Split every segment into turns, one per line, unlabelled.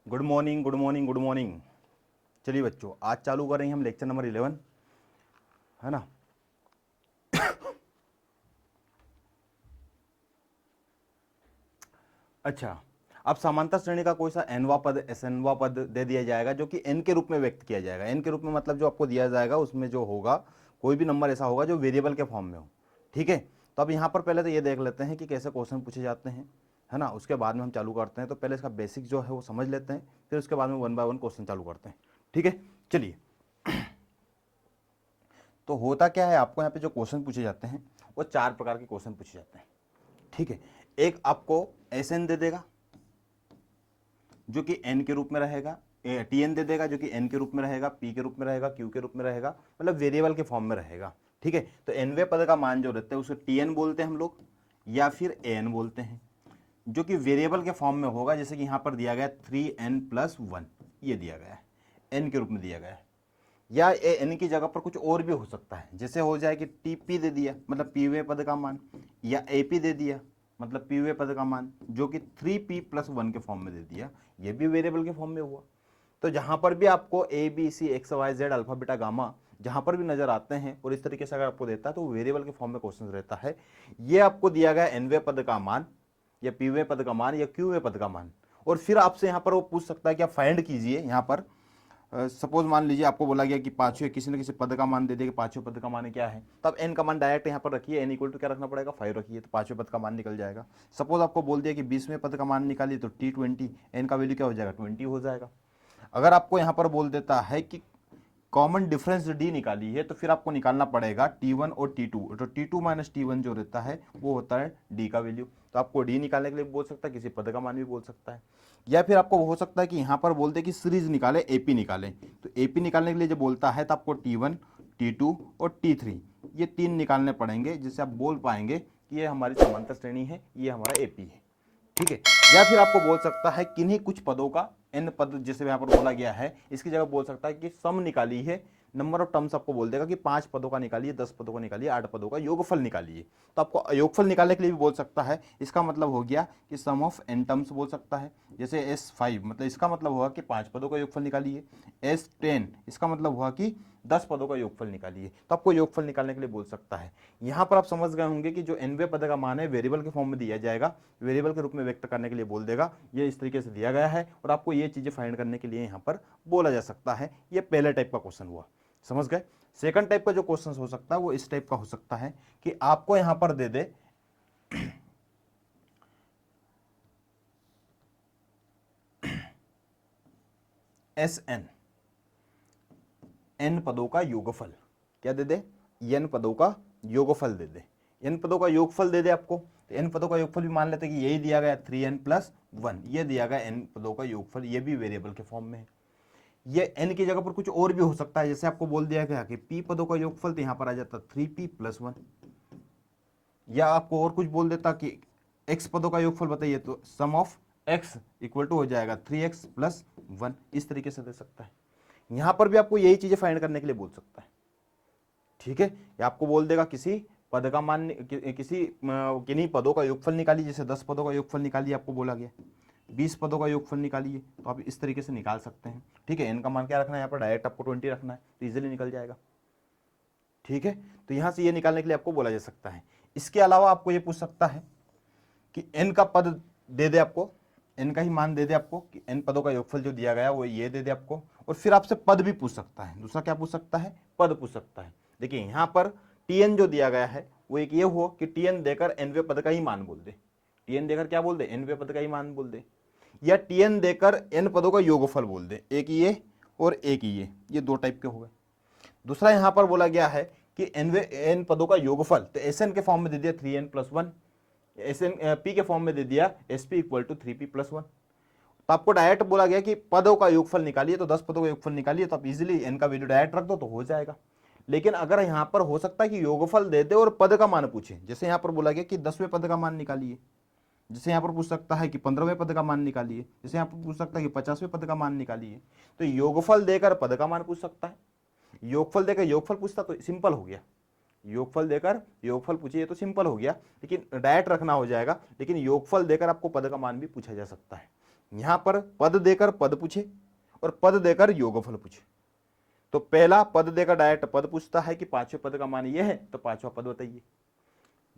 Good morning good morning good morning. चलिए बच्चों, आज चालू कर रहे हैं हम लेक्चर नंबर 11, है ना। अच्छा, अब समांतर श्रेणी का कोई सा एनवा पद एसएनवा पद दे दिया जाएगा जो कि एन के रूप में व्यक्त किया जाएगा। एन के रूप में मतलब जो आपको दिया जाएगा उसमें जो होगा कोई भी नंबर ऐसा होगा जो वेरिएबल के फॉर्म में हो। ठीक है, तो अब यहाँ पर पहले तो ये देख लेते हैं कि कैसे क्वेश्चन पूछे जाते हैं, है ना। उसके बाद में हम चालू करते हैं। तो पहले इसका बेसिक जो है वो समझ लेते हैं, फिर उसके बाद में 1 बाय 1 क्वेश्चन चालू करते हैं। ठीक है, चलिए। तो होता क्या है, आपको यहाँ पे जो क्वेश्चन पूछे जाते हैं वो 4 प्रकार के क्वेश्चन पूछे जाते हैं। ठीक है, एक आपको एस एन दे देगा जो कि एन के रूप में रहेगा, टी एन दे देगा जो कि एन के रूप में रहेगा, पी के रूप में रहेगा, क्यू के रूप में रहेगा, मतलब वेरिएबल के फॉर्म में रहेगा। ठीक है, तो एनवे पद का मान जो रहता है उसे टी एन बोलते हैं हम लोग, या फिर ए एन बोलते हैं, जो कि वेरिएबल के फॉर्म में होगा। जैसे कि यहाँ पर दिया गया 3n+1, ये दिया गया है, एन के रूप में दिया गया है। या ए एन की जगह पर कुछ और भी हो सकता है, जैसे हो जाए कि टीपी दे दिया मतलब पीवे पद का मान, या एपी दे दिया मतलब पीवे पद का मान, जो कि 3p+1 के फॉर्म में दे दिया, ये भी वेरिएबल के फॉर्म में हुआ। तो जहां पर भी आपको A B C X Y Z alpha beta gamma जहां पर भी नजर आते हैं और इस तरीके से अगर आपको देता है तो वेरिएबल के फॉर्म में क्वेश्चन रहता है। ये आपको दिया गया एनवे पद का मान या पीवे पद का मान या क्यूवे पद का मान, और फिर आपसे यहाँ पर वो पूछ सकता है कि आप फाइंड कीजिए। यहाँ पर सपोज मान लीजिए आपको बोला गया कि पांचवें किसी न किसी पद का मान दे देगा, पांचवें पद का मान क्या है, तब एन का मान डायरेक्ट यहाँ पर रखिए, एन इक्वल टू क्या रखना पड़ेगा 5 रखिए, तो पांचवें पद का मान निकल जाएगा। सपोज आपको बोल दिया कि 20वें पद का मान निकालिए, तो T20 एन का वैल्यू क्या हो जाएगा 20 हो जाएगा। अगर आपको यहाँ पर बोल देता है कि कॉमन डिफरेंस डी निकाली है, तो फिर आपको निकालना पड़ेगा T1 और T2, तो T2 माइनस T1 जो रहता है वो होता है डी का वैल्यू। तो आपको डी निकालने के लिए बोल सकता है, किसी पद का मान भी बोल सकता है, या फिर आपको हो सकता है कि यहाँ पर बोलते कि सीरीज निकाले, एपी निकालें। तो एपी निकालने के लिए जो बोलता है तो आपको T1 T2 और T3 ये 3 निकालने पड़ेंगे, जिससे आप बोल पाएंगे कि ये हमारी समांतर श्रेणी है, ये हमारा एपी है। ठीक है, या फिर आपको बोल सकता है किन्हीं कुछ पदों का एन पद जैसे यहाँ पर बोला गया है, इसकी जगह बोल सकता है कि सम निकाली है, नंबर ऑफ टर्म्स आपको बोल देगा कि 5 पदों का निकालिए, 10 पदों का निकालिए, 8 पदों का योगफल निकालिए। तो आपको योगफल निकालने के लिए भी बोल सकता है। इसका मतलब हो गया कि सम ऑफ एन टर्म्स बोल सकता है। जैसे S5 मतलब इसका मतलब हुआ कि 5 पदों का योगफल निकालिए। S10 इसका मतलब हुआ कि 10 पदों का योगफल निकालिए। तो आपको योगफल निकालने के लिए बोल सकता है। यहाँ पर आप समझ गए होंगे कि जो एनवे पद का मान है वेरिएबल के फॉर्म में दिया जाएगा, वेरिएबल के रूप में व्यक्त करने के लिए बोल देगा, ये इस तरीके से दिया गया है, और आपको ये चीजें फाइंड करने के लिए यहाँ पर बोला जा सकता है। ये पहले टाइप का क्वेश्चन हुआ, समझ गए। सेकंड टाइप का जो क्वेश्चन हो सकता है वो इस टाइप का हो सकता है कि आपको यहां पर दे दे एस एन, एन पदों का योगफल, क्या दे दे, एन पदों का योगफल दे दे, एन पदों का योगफल दे दे आपको। तो एन पदों का योगफल भी मान लेते हैं कि यही दिया गया 3n+1, ये दिया गया एन पदों का योगफल, ये भी वेरिएबल के फॉर्म में है। ये एन की जगह पर कुछ और भी हो सकता है, जैसे आपको बोल दिया गया कि पी पदों का योगफल, तो यहां पर आ जाता 3p+1, या आपको और कुछ बोल देता कि एक्स पदों का योगफल बताइए, तो सम ऑफ एक्स इक्वल टू हो जाएगा 3x+1, इस तरीके से दे सकता है। यहां पर भी आपको यही चीजें फाइंड करने के लिए बोल सकता है। ठीक है, या आपको बोल देगा किसी पद का मान, किसी किन्हीं पदों का योगफल निकालिए, जैसे 10 पदों का योगफल निकालिए आपको बोला गया, 20 पदों का योगफल निकालिए, तो आप इस तरीके से निकाल सकते हैं। ठीक है, एन का मान क्या रखना है, यहाँ पर डायरेक्ट आपको 20 रखना है, तो इजीली निकल जाएगा। ठीक है, तो यहां से ये निकालने के लिए आपको बोला जा सकता है। इसके अलावा आपको ये पूछ सकता है कि एन का पद दे दे आपको, एन का ही मान दे दे आपको कि एन पदों का योगफल जो दिया गया वो ये दे दे आपको, और फिर आपसे पद भी पूछ सकता है। दूसरा क्या पूछ सकता है, पद पूछ सकता है। देखिए यहां पर टीएन जो दिया गया है वो एक ये हो कि टीएन देकर एनवे पद का ही मान बोल दे, टीएन देकर क्या बोल दे, एनवे पद का ही मान बोल दे, या टीएन देकर एन पदों का योगफल बोल दे, एक ये और एक ये 2 टाइप के हो गए। दूसरा यहां पर बोला गया है कि एन पदों का योगफल, तो एसएन के फॉर्म में दे दिया 3n+1, एसएन पी के फॉर्म में दे दिया एसपी इक्वल टू 3p+1। तो आपको डायरेक्ट बोला गया कि पदों का योगफल निकालिए, तो 10 पदों का योगफल निकालिए, तो आप इजीली एन का वैल्यू डायरेक्ट रख दो तो हो जाएगा। लेकिन अगर यहां पर हो सकता है कि योगफल दे दे और पद का मान पूछे, जैसे यहां पर बोला गया कि 10वें पद का मान निकालिए, जैसे यहां पर पूछ सकता है कि 15वें पद का मान निकालिए, जैसे यहां पर पूछ सकता है कि 50वें पद का मान निकालिए। तो योगफल देकर पद का मान पूछ सकता है, योगफल देकर योगफल पूछता तो सिंपल हो गया, योगफल देकर योगफल पूछिए तो सिंपल हो गया, लेकिन डायरेक्ट रखना हो जाएगा। लेकिन योगफल देकर आपको पद का मान भी पूछा जा सकता है। यहां पर पद देकर पद पूछे और पद देकर योगफल पूछे, तो पहला पद देकर डायरेक्ट पद पूछता है कि पांचवें पद का मान यह है, तो पांचवा पद बताइए।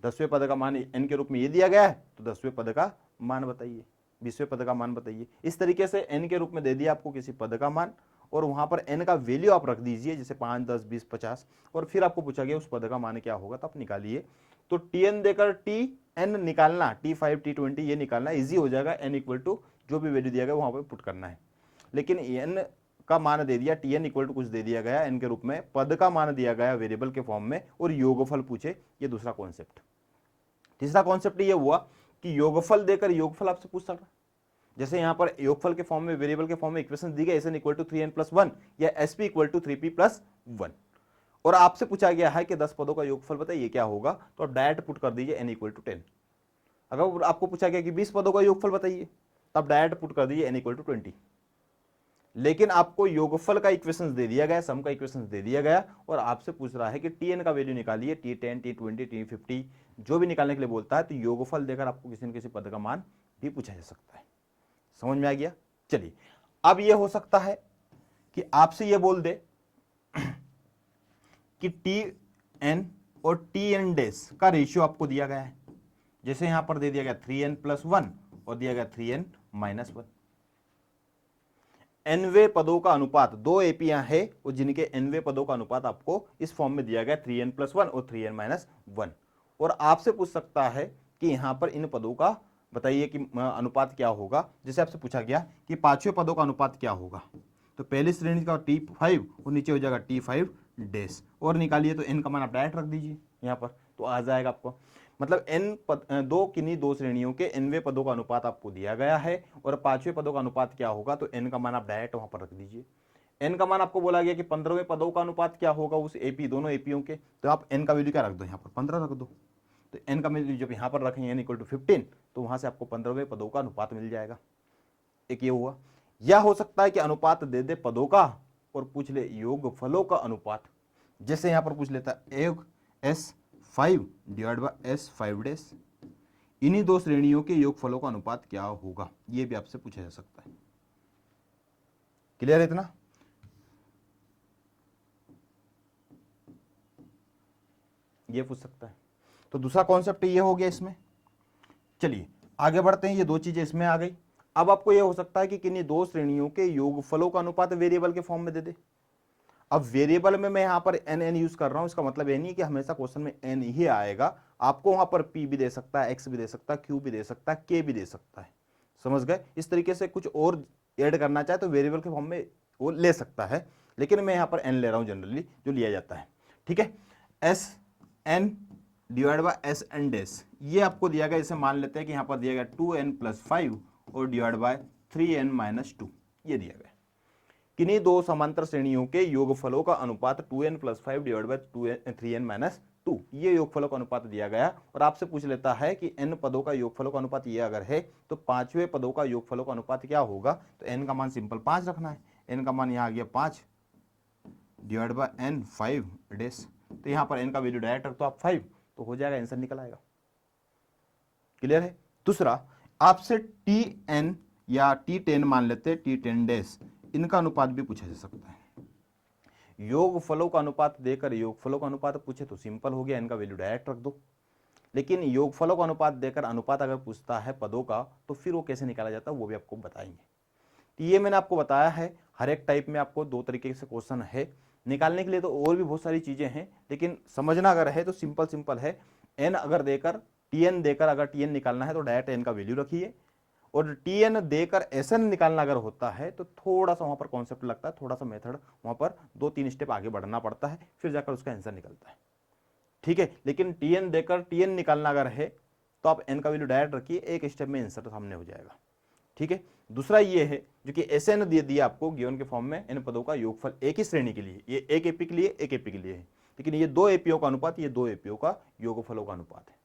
10वें पद का मान n के रूप में ये दिया गया है, तो 10वें पद का मान बताइए, 20वें पद का मान बताइए। इस तरीके से n के रूप में दे दिया आपको किसी पद का मान, और वहां पर n का वैल्यू आप रख दीजिए, जैसे 5, 10, 20, 50, और फिर आपको पूछा गया उस पद का मान क्या होगा, तो आप निकालिए। तो tn देकर tn निकालना, t5 t20 ये निकालना इजी हो जाएगा। n इक्वल टू जो भी वैल्यू दिया गया वहां पर पुट करना है। लेकिन n का मान दे दिया, tn इक्वल टू कुछ दे दिया गया n के रूप में, पद का मान दिया गया वेरिएबल के फॉर्म में, और योगफल पूछे, ये दूसरा कॉन्सेप्ट। तीसरा कॉन्सेप्ट ये हुआ कि योगफल देकर योगफल आपसे पूछ सकता है। जैसे यहां पर योगफल के फॉर्म में, वेरिएबल के फॉर्म में इक्वेशन दी गई, SN equal to 3n plus 1 या SP equal to 3p plus 1, और आपसे पूछा गया है कि 10 पदों का योगफल बताइए क्या होगा, तो आप डायरेक्ट पुट कर दीजिए n इक्वल टू 10। अगर आपको पूछा गया कि 20 पदों का योगफल बताइए, तो आप डायरेक्ट पुट कर दीजिए n इक्वल टू 20। लेकिन आपको योगफल का इक्वेशन दे दिया गया, सम का इक्वेशन दे दिया गया, और आपसे पूछ रहा है कि tn का वैल्यू निकालिए, t10 t20 t50 जो भी निकालने के लिए बोलता है, तो योगफल देकर आपको किसी न किसी पद का मान भी पूछा जा सकता है। समझ में आ गया? चलिए, अब यह हो सकता है कि आपसे यह बोल दे कि tn और tn डेज का रेशियो आपको दिया गया है। जैसे यहां पर दे दिया गया 3n प्लस 1 और दिया गया 3n माइनस 1। nवे पदों का अनुपात, दो एपियां हैं और जिनके nवे पदों का अनुपात आपको इस फॉर्म में दिया गया 3n प्लस 1 और 3n माइनस 1। और आपसे पूछ सकता है कि यहां पर इन पदों का बताइए कि अनुपात क्या होगा। जैसे आपसे पूछा गया कि पांचवें पदों का अनुपात क्या होगा, तो पहली श्रेणी का t5 और नीचे हो जाएगा t5 डेस, और निकालिए तो n का मान आप डायरेक्ट रख दीजिए यहां पर, तो आ जाएगा आपको। मतलब किन्हीं दो श्रेणियों के nवे पदों का अनुपात आपको दिया गया है, और पांचवें पदों का अनुपात क्या होगा, तो n का मान आप डायरेक्ट वहां पर रख दीजिए। n का मान आपको बोला गया कि 15वें पदों का अनुपात क्या होगा उस एपी, दोनों एपीओं के, तो आप n का वैल्यू क्या रख दो, यहाँ पर 15 रख दो। तो n का वैल्यू जब यहाँ पर रखेंगे n इक्वल टू 15, तो वहां से आपको 15वें पदों का अनुपात मिल जाएगा। एक ये हुआ। या हो सकता है कि अनुपात दे दे पदों का और पूछ ले योगफलों का अनुपात। जैसे यहां पर पूछ लेता है S5 डिवाइड बाय S5 डेस, इन्हीं दो श्रेणियों के योगफलों का अनुपात क्या होगा, यह भी आपसे पूछा जा सकता है। क्लियर है इतना? ये पूछ सकता है। तो दूसरा कॉन्सेप्ट ये हो गया इसमें। चलिए आगे बढ़ते हैं, ये दो चीजें इसमें आ गई। अब आपको यह हो सकता है कि किन्हीं दो श्रेणियों के योगफलों का अनुपात वेरिएबल के फॉर्म में दे दे। अब वेरिएबल में मैं यहां पर n यूज कर रहा हूं, इसका मतलब ये नहीं कि हमेशा क्वेश्चन में n ही आएगा, आपको वहां पर p भी दे सकता है, x भी दे सकता है, q भी दे सकता है, k भी दे सकता है। समझ गए? इस तरीके से कुछ और ऐड करना चाहे तो वेरिएबल के फॉर्म में वो ले सकता है, लेकिन मैं यहां पर n ले रहा हूं जनरली जो लिया जाता है। ठीक है, S N divide by S N डेस, ये आपको दिया गया। इसे मान लेते हैं कि यहां पर दिया गया 2n प्लस 5 और डिवाइड बाय 3n माइनस 2, ये दिया गया। किन्हीं दो समांतर श्रेणियों के योगफलों का अनुपात 2n plus 5 divide by 3n minus 2, ये योगफलों का अनुपात दिया गया। और आपसे पूछ लेता है कि n पदों का योगफलों का अनुपात ये अगर है, तो पांचवें पदों का योगफलों का अनुपात क्या होगा। तो n का मान सिंपल 5 रखना है, n का मान यहाँ आ गया 5 डिवाइड बाय n 5 डेस, तो यहाँ पर n का वैल्यू डायरेक्ट रख तो आप 5, तो हो जाएगा, आंसर निकल आएगा। क्लियर है? दूसरा, आपसे tn या t10 मान लेते हैं, t10 डेस, इनका अनुपात भी पूछा जा सकता है। योगफलों का अनुपात देकर योगफलों का अनुपात पूछे तो सिंपल हो गया, इनका वैल्यू डायरेक्ट रख दो। लेकिन योगफलों का अनुपात देकर अनुपात अगर पूछता है पदों का, तो फिर वो कैसे निकाला जाता है वो भी आपको बताएंगे। तो ये मैंने आपको बताया है, हर एक टाइप में आपको दो तरीके से क्वेश्चन है निकालने के लिए, तो और भी बहुत सारी चीजें हैं, लेकिन समझना अगर है तो सिंपल है। n अगर देकर tn देकर अगर tn निकालना है तो डायरेक्ट n का वैल्यू रखिए, और tn देकर sn निकालना अगर होता है तो थोड़ा सा वहां पर कॉन्सेप्ट लगता है, थोड़ा सा मेथड वहां पर 2-3 स्टेप आगे बढ़ना पड़ता है, फिर जाकर उसका आंसर निकलता है। ठीक है, लेकिन tn देकर tn निकालना अगर है तो आप n का वैल्यू डायरेक्ट रखिए, एक स्टेप में आंसर सामने हो जाएगा। ठीक है, दूसरा ये है जो कि SN दे दिया आपको गिवन के फॉर्म में, इन पदों का योगफल एक ही श्रेणी के लिए, ये एक एपी के लिए एक एपी के लिए है, लेकिन ये दो एपीओ का अनुपात, ये दो एपीओ का योगफलों का अनुपात है।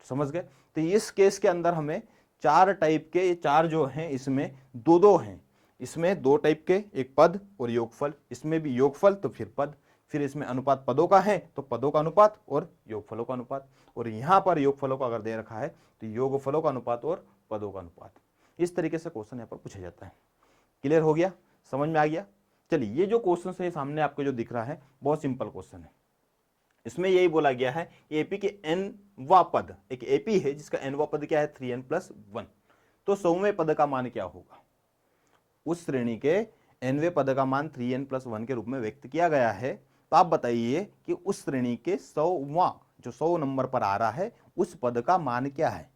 समझ गए? तो इस केस के अंदर हमें चार टाइप के, ये चार जो हैं इसमें दो हैं, इसमें दो टाइप के, एक पद और योगफल, इसमें भी योगफल तो फिर पद, फिर इसमें अनुपात पदों का है तो पदों का अनुपात और योगफलों का अनुपात, और यहां पर योगफलों का अगर दे रखा है तो योगफलों का अनुपात और पदों का अनुपात। इस तरीके से क्वेश्चन यहाँ पर पूछा जाता है। क्लियर हो गया, समझ में आ गया। चलिए, ये जो क्वेश्चन है सामने आपको जो दिख रहा है बहुत सिंपल क्वेश्चन है। इसमें यही बोला गया है एपी के nवा पद, एक एपी है जिसका nवा पद क्या है 3n+1, तो 100वें पद का मान क्या होगा। उस श्रेणी के nवें पद का मान 3n+1 के रूप में व्यक्त किया गया है। तो आप बताइए कि उस श्रेणी के 100वां जो 100 नंबर पर आ रहा है उस पद का मान क्या है।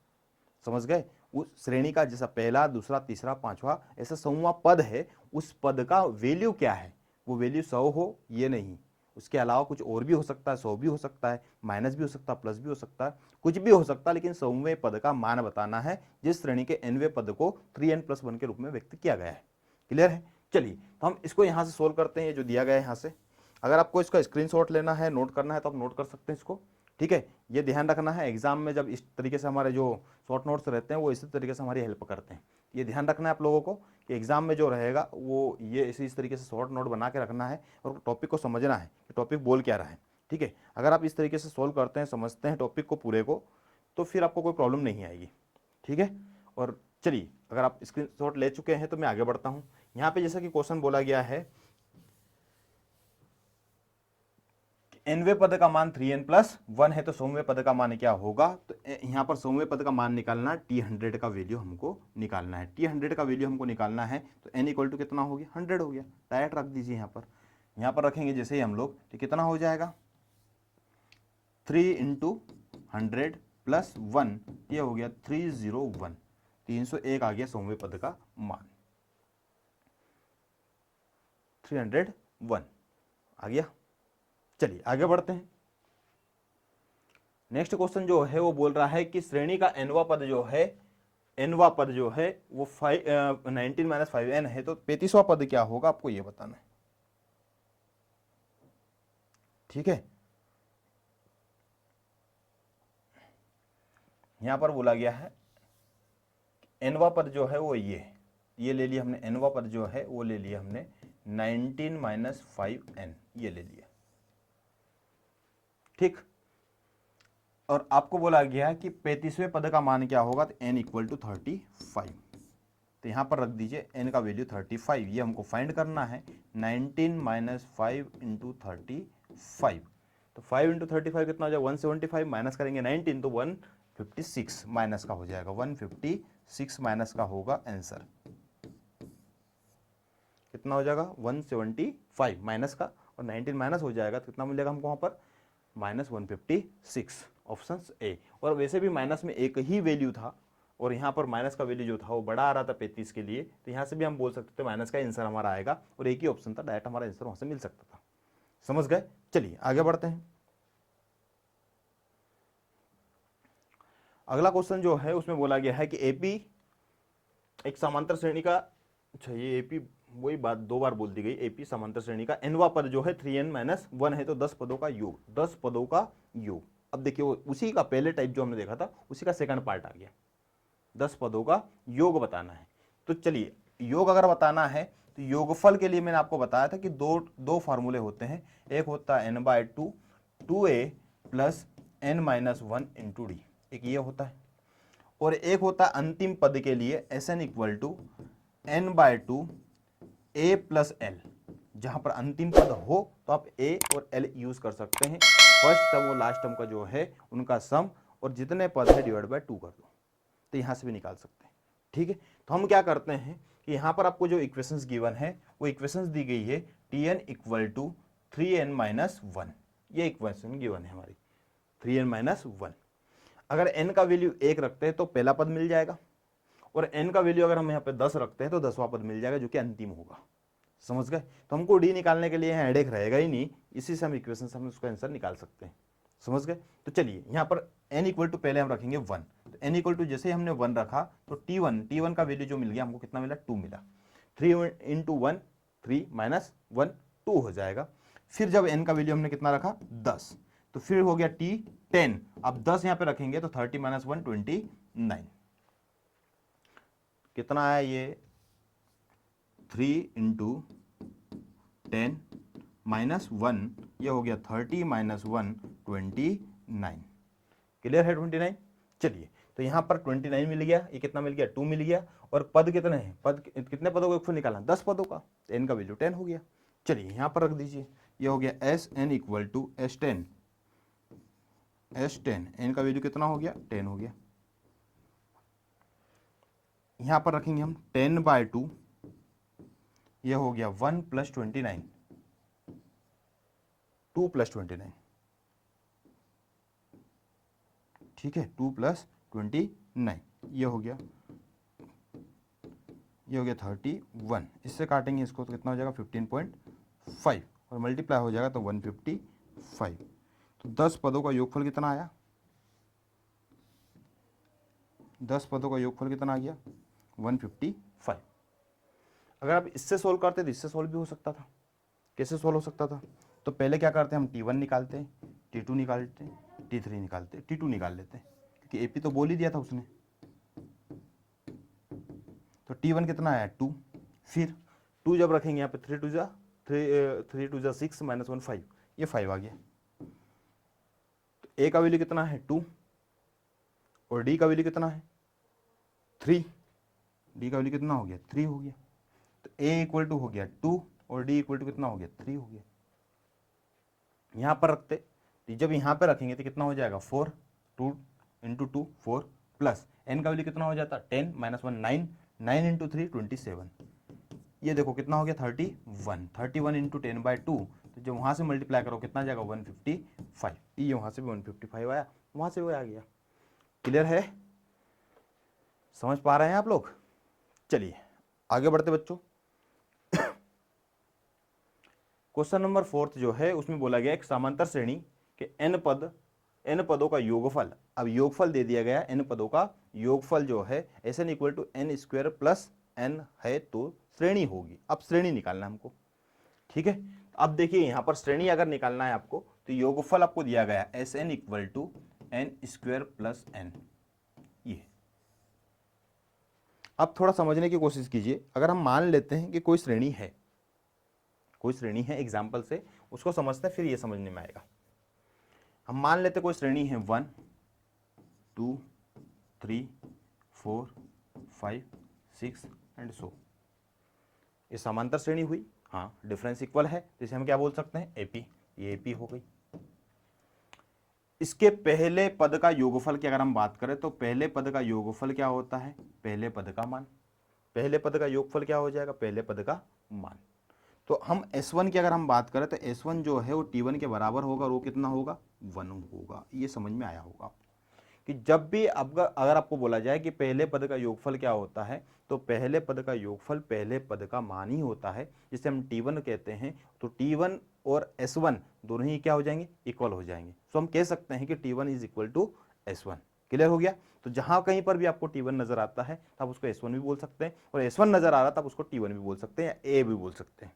समझ गए, उस श्रेणी का जैसा पहला, दूसरा, तीसरा, पांचवा ऐसा 100वां पद है, उस पद का वैल्यू क्या है। वो वैल्यू 100 हो ये नहीं, उसके अलावा कुछ और भी हो सकता है, 100 भी हो सकता है, माइनस भी हो सकता है, प्लस भी हो सकता है, कुछ भी हो सकता है, लेकिन 100वें पद का मान बताना है जिस श्रेणी के nवें पद को 3n+1 के रूप में व्यक्त किया गया है। क्लियर है। चलिए, तो हम इसको यहां से सोल्व करते हैं, जो दिया गया है यहां से। अगर आपको इसका स्क्रीनशॉट लेना है, नोट करना है, तो आप नोट कर सकते हैं इसको। ठीक है, ये ध्यान रखना है, एग्जाम में जब इस तरीके से हमारे जो शॉर्ट नोट्स रहते हैं वो इसी तरीके से हमारी हेल्प करते हैं। ये ध्यान रखना है आप लोगों को कि एग्जाम में जो रहेगा वो ये इस तरीके से शॉर्ट नोट बना के रखना है और टॉपिक को समझना है कि टॉपिक बोल क्या रहा है। ठीक है, अगर आप इस तरीके से सोल्व करते हैं, समझते हैं टॉपिक को पूरे को, तो फिर आपको कोई प्रॉब्लम नहीं आएगी। ठीक है, और चलिए, अगर आप स्क्रीनशॉट ले चुके हैं तो मैं आगे बढ़ता हूँ। यहाँ पे जैसा कि क्वेश्चन बोला गया है nवें पद का मान 3n+1 है, तो 100वें पद का मान क्या होगा। तो यहाँ पर 100वें पद का मान निकालना, t100 का वैल्यू हमको निकालना है। t100 का वैल्यू हमको निकालना है, तो n इक्वल टू कितना हो गया 100 हो गया। डायरेक्ट रख दीजिए यहाँ पर रखेंगे जैसे ही हम लोग, तो कितना हो जाएगा 3 × 100 + 1, ये हो गया 301, 301 आ गया 100वें पद का मान, 301 आ गया। चलिए आगे बढ़ते हैं। नेक्स्ट क्वेश्चन जो है वो बोल रहा है कि श्रेणी का nवा पद जो है वो 19 - 5n है, तो 35वां पद क्या होगा आपको ये बताना है। ठीक है, यहां पर बोला गया है nवा पद जो है वो ये ले लिया हमने, nवा पद जो है वो ले लिया हमने 19 - 5n, ये ले लिया। ठीक, और आपको बोला गया है कि 35वें पद का मान क्या होगा, तो n = 35। तो यहां पर रख दीजिए n का वैल्यू 35, ये हमको फाइंड करना है। 19 - 5 × 35, तो 5 × 35 कितना हो जाएगा 175, माइनस करेंगे 19 तो 156 माइनस का हो जाएगा, 156 माइनस का होगा आंसर। कितना हो जाएगा 175 माइनस का, और 19 माइनस हो जाएगा तो कितना मिलेगा हमको वहां पर -156, ऑप्शन ए। और वैसे भी माइनस में एक ही वैल्यू था और यहाँ पर माइनस का वैल्यू जो था वो बड़ा आ रहा था 35 के लिए, तो यहाँ से भी हम बोल सकते थे माइनस का आंसर हमारा आएगा, और एक ही ऑप्शन था, डायरेक्ट हमारा आंसर वहां से मिल सकता था। समझ गए। चलिए आगे बढ़ते हैं। अगला क्वेश्चन जो है उसमें बोला गया है कि एपी एक समांतर श्रेणी का, अच्छा ये एपी वही बात 2 बार बोल दी गई, एपी समांतर श्रेणी का nवा पद जो है 3n - 1 है, तो 10 पदों का योग, 10 पदों का योग। अब देखिए उसी का पहले टाइप जो हमने देखा था उसी का सेकंड पार्ट आ गया, 10 पदों का योग बताना है। तो चलिए, योग अगर बताना है तो योगफल के लिए मैंने आपको बताया था कि दो फार्मूले होते हैं। एक होता है n/2 2a + n - 1 × d, एक ये होता है, और एक होता है अंतिम पद के लिए Sn = n/2 a + l। जहां पर अंतिम पद हो तो आप a और l यूज कर सकते हैं। फर्स्ट टर्म और लास्ट टर्म का जो है उनका सम, और जितने पद है /2 कर दो, तो यहां से भी निकाल सकते हैं। ठीक है, तो हम क्या करते हैं कि यहां पर आपको जो इक्वेशंस गिवन है वो इक्वेशंस दी गई है Tn = 3n - 1, ये इक्वेशन गिवन है हमारी 3n - 1। अगर n का वैल्यू 1 रखते हैं तो पहला पद मिल जाएगा, और n का वैल्यू अगर हम यहाँ पे 10 रखते हैं तो 10वां पद मिल जाएगा जो कि अंतिम होगा। समझ गए। तो हमको d निकालने के लिए यहाँ हेडेक रहेगा ही नहीं, इसी से हम इक्वेशन से हम उसका आंसर निकाल सकते हैं। समझ गए। तो चलिए यहाँ पर n = पहले हम रखेंगे 1, तो n = जैसे ही हमने 1 रखा तो t1 का वैल्यू जो मिल गया हमको कितना मिला 2 मिला, 3 × 1 3 - 1 2 हो जाएगा। फिर जब n का वैल्यू हमने कितना रखा 10, तो फिर हो गया t10, अब 10 यहाँ पे रखेंगे तो 30 - 1 29, कितना आया ये 3 × 10 - 1, ये हो गया 30 - 1 29। क्लियर है 29। चलिए, तो यहां पर 29 मिल गया, ये कितना मिल गया 2 मिल गया, और पद कितने हैं, कितने पदों का योगफल निकालना, 10 पदों का, तो n का वैल्यू 10 हो गया। चलिए यहाँ पर रख दीजिए, ये हो गया S N equal to S10, n का वैल्यू कितना हो गया, 10 हो गया। यहाँ पर रखेंगे हम 10/2, ये हो गया 1 + 29, 2 + 29, ठीक है, 2 + 29, ये हो गया 31, इससे काटेंगे इसको तो कितना हो जाएगा 15.5 और मल्टीप्लाई हो जाएगा तो 155। तो 10 पदों का योगफल कितना आया, 10 पदों का योगफल कितना आ गया 155। अगर आप इससे सोल्व करते तो इससे सोल्व भी हो सकता था। कैसे सोल्व हो सकता था, तो पहले क्या करते हैं हम T1 निकालते हैं, T2 निकालते हैं, T3 निकालते हैं, T2 निकाल लेते हैं क्योंकि AP तो बोल ही दिया था उसने। तो T1 कितना आया 2, फिर 2 जब रखेंगे यहाँ पे 3 2 जा 6 -1 5, ये 5 आ गया। तो A का वैल्यू कितना है 2 और D का वैल्यू कितना है 3, D का वैल्यू कितना हो गया 3 हो गया। तो A इक्वल टू हो गया 2 और D इक्वल टू कितना हो गया 3 हो गया। यहाँ पर रखते, तो जब यहाँ पे रखेंगे तो कितना हो जाएगा 4, 2 × 2 4 प्लस n का वैल्यू कितना हो जाता 10 -1 9, 9 × 3 27, ये देखो कितना हो गया 31, 31 × 10/2, तो जब वहाँ से मल्टीप्लाई करो कितना जाएगा 155, ये वहाँ से भी 155 आया, वहाँ से वो आ गया। क्लियर है, समझ पा रहे हैं आप लोग। चलिए आगे बढ़ते बच्चों। क्वेश्चन नंबर 4 जो है उसमें बोला गया एक समांतर श्रेणी के n पदों का योगफल, अब योगफल दे दिया गया n पदों का योगफल जो है Sn = n² + n है तो श्रेणी होगी। अब श्रेणी निकालना है हमको, ठीक है। अब देखिए यहाँ पर श्रेणी अगर निकालना है आपको तो योगफल आपको दिया गया Sn = n² + n, ये। अब थोड़ा समझने की कोशिश कीजिए, अगर हम मान लेते हैं कि कोई श्रेणी है एग्जाम्पल से उसको समझते हैं फिर ये समझने में आएगा। हम मान लेते कोई श्रेणी है 1 2 3 4 5 6 एंड सो, ये समांतर श्रेणी हुई, हाँ डिफरेंस इक्वल है, जिसे हम क्या बोल सकते हैं AP, ये AP हो गई। इसके पहले पद का योगफल की अगर हम बात करें तो पहले पद का योगफल क्या होता है, पहले पद का मान, पहले पद का योगफल क्या हो जाएगा, पहले पद का मान। तो हम S1 की अगर हम बात करें तो S1 जो है वो T1 के बराबर होगा और वो कितना होगा 1 होगा। ये समझ में आया होगा कि जब भी अगर आपको बोला जाए कि पहले पद का योगफल क्या होता है तो पहले पद का योगफल पहले पद का मान ही होता है, जिसे हम T1 कहते हैं। तो T1 और S1 दोनों ही क्या हो जाएंगे, इक्वल हो जाएंगे। तो हम कह सकते हैं कि T1 = S1। क्लियर हो गया। तो जहां कहीं पर भी आपको T1 नजर आता है तब उसको S1 भी बोल सकते हैं, और S1 नजर आ रहा तब उसको T1 भी बोल सकते हैं या A भी बोल सकते हैं,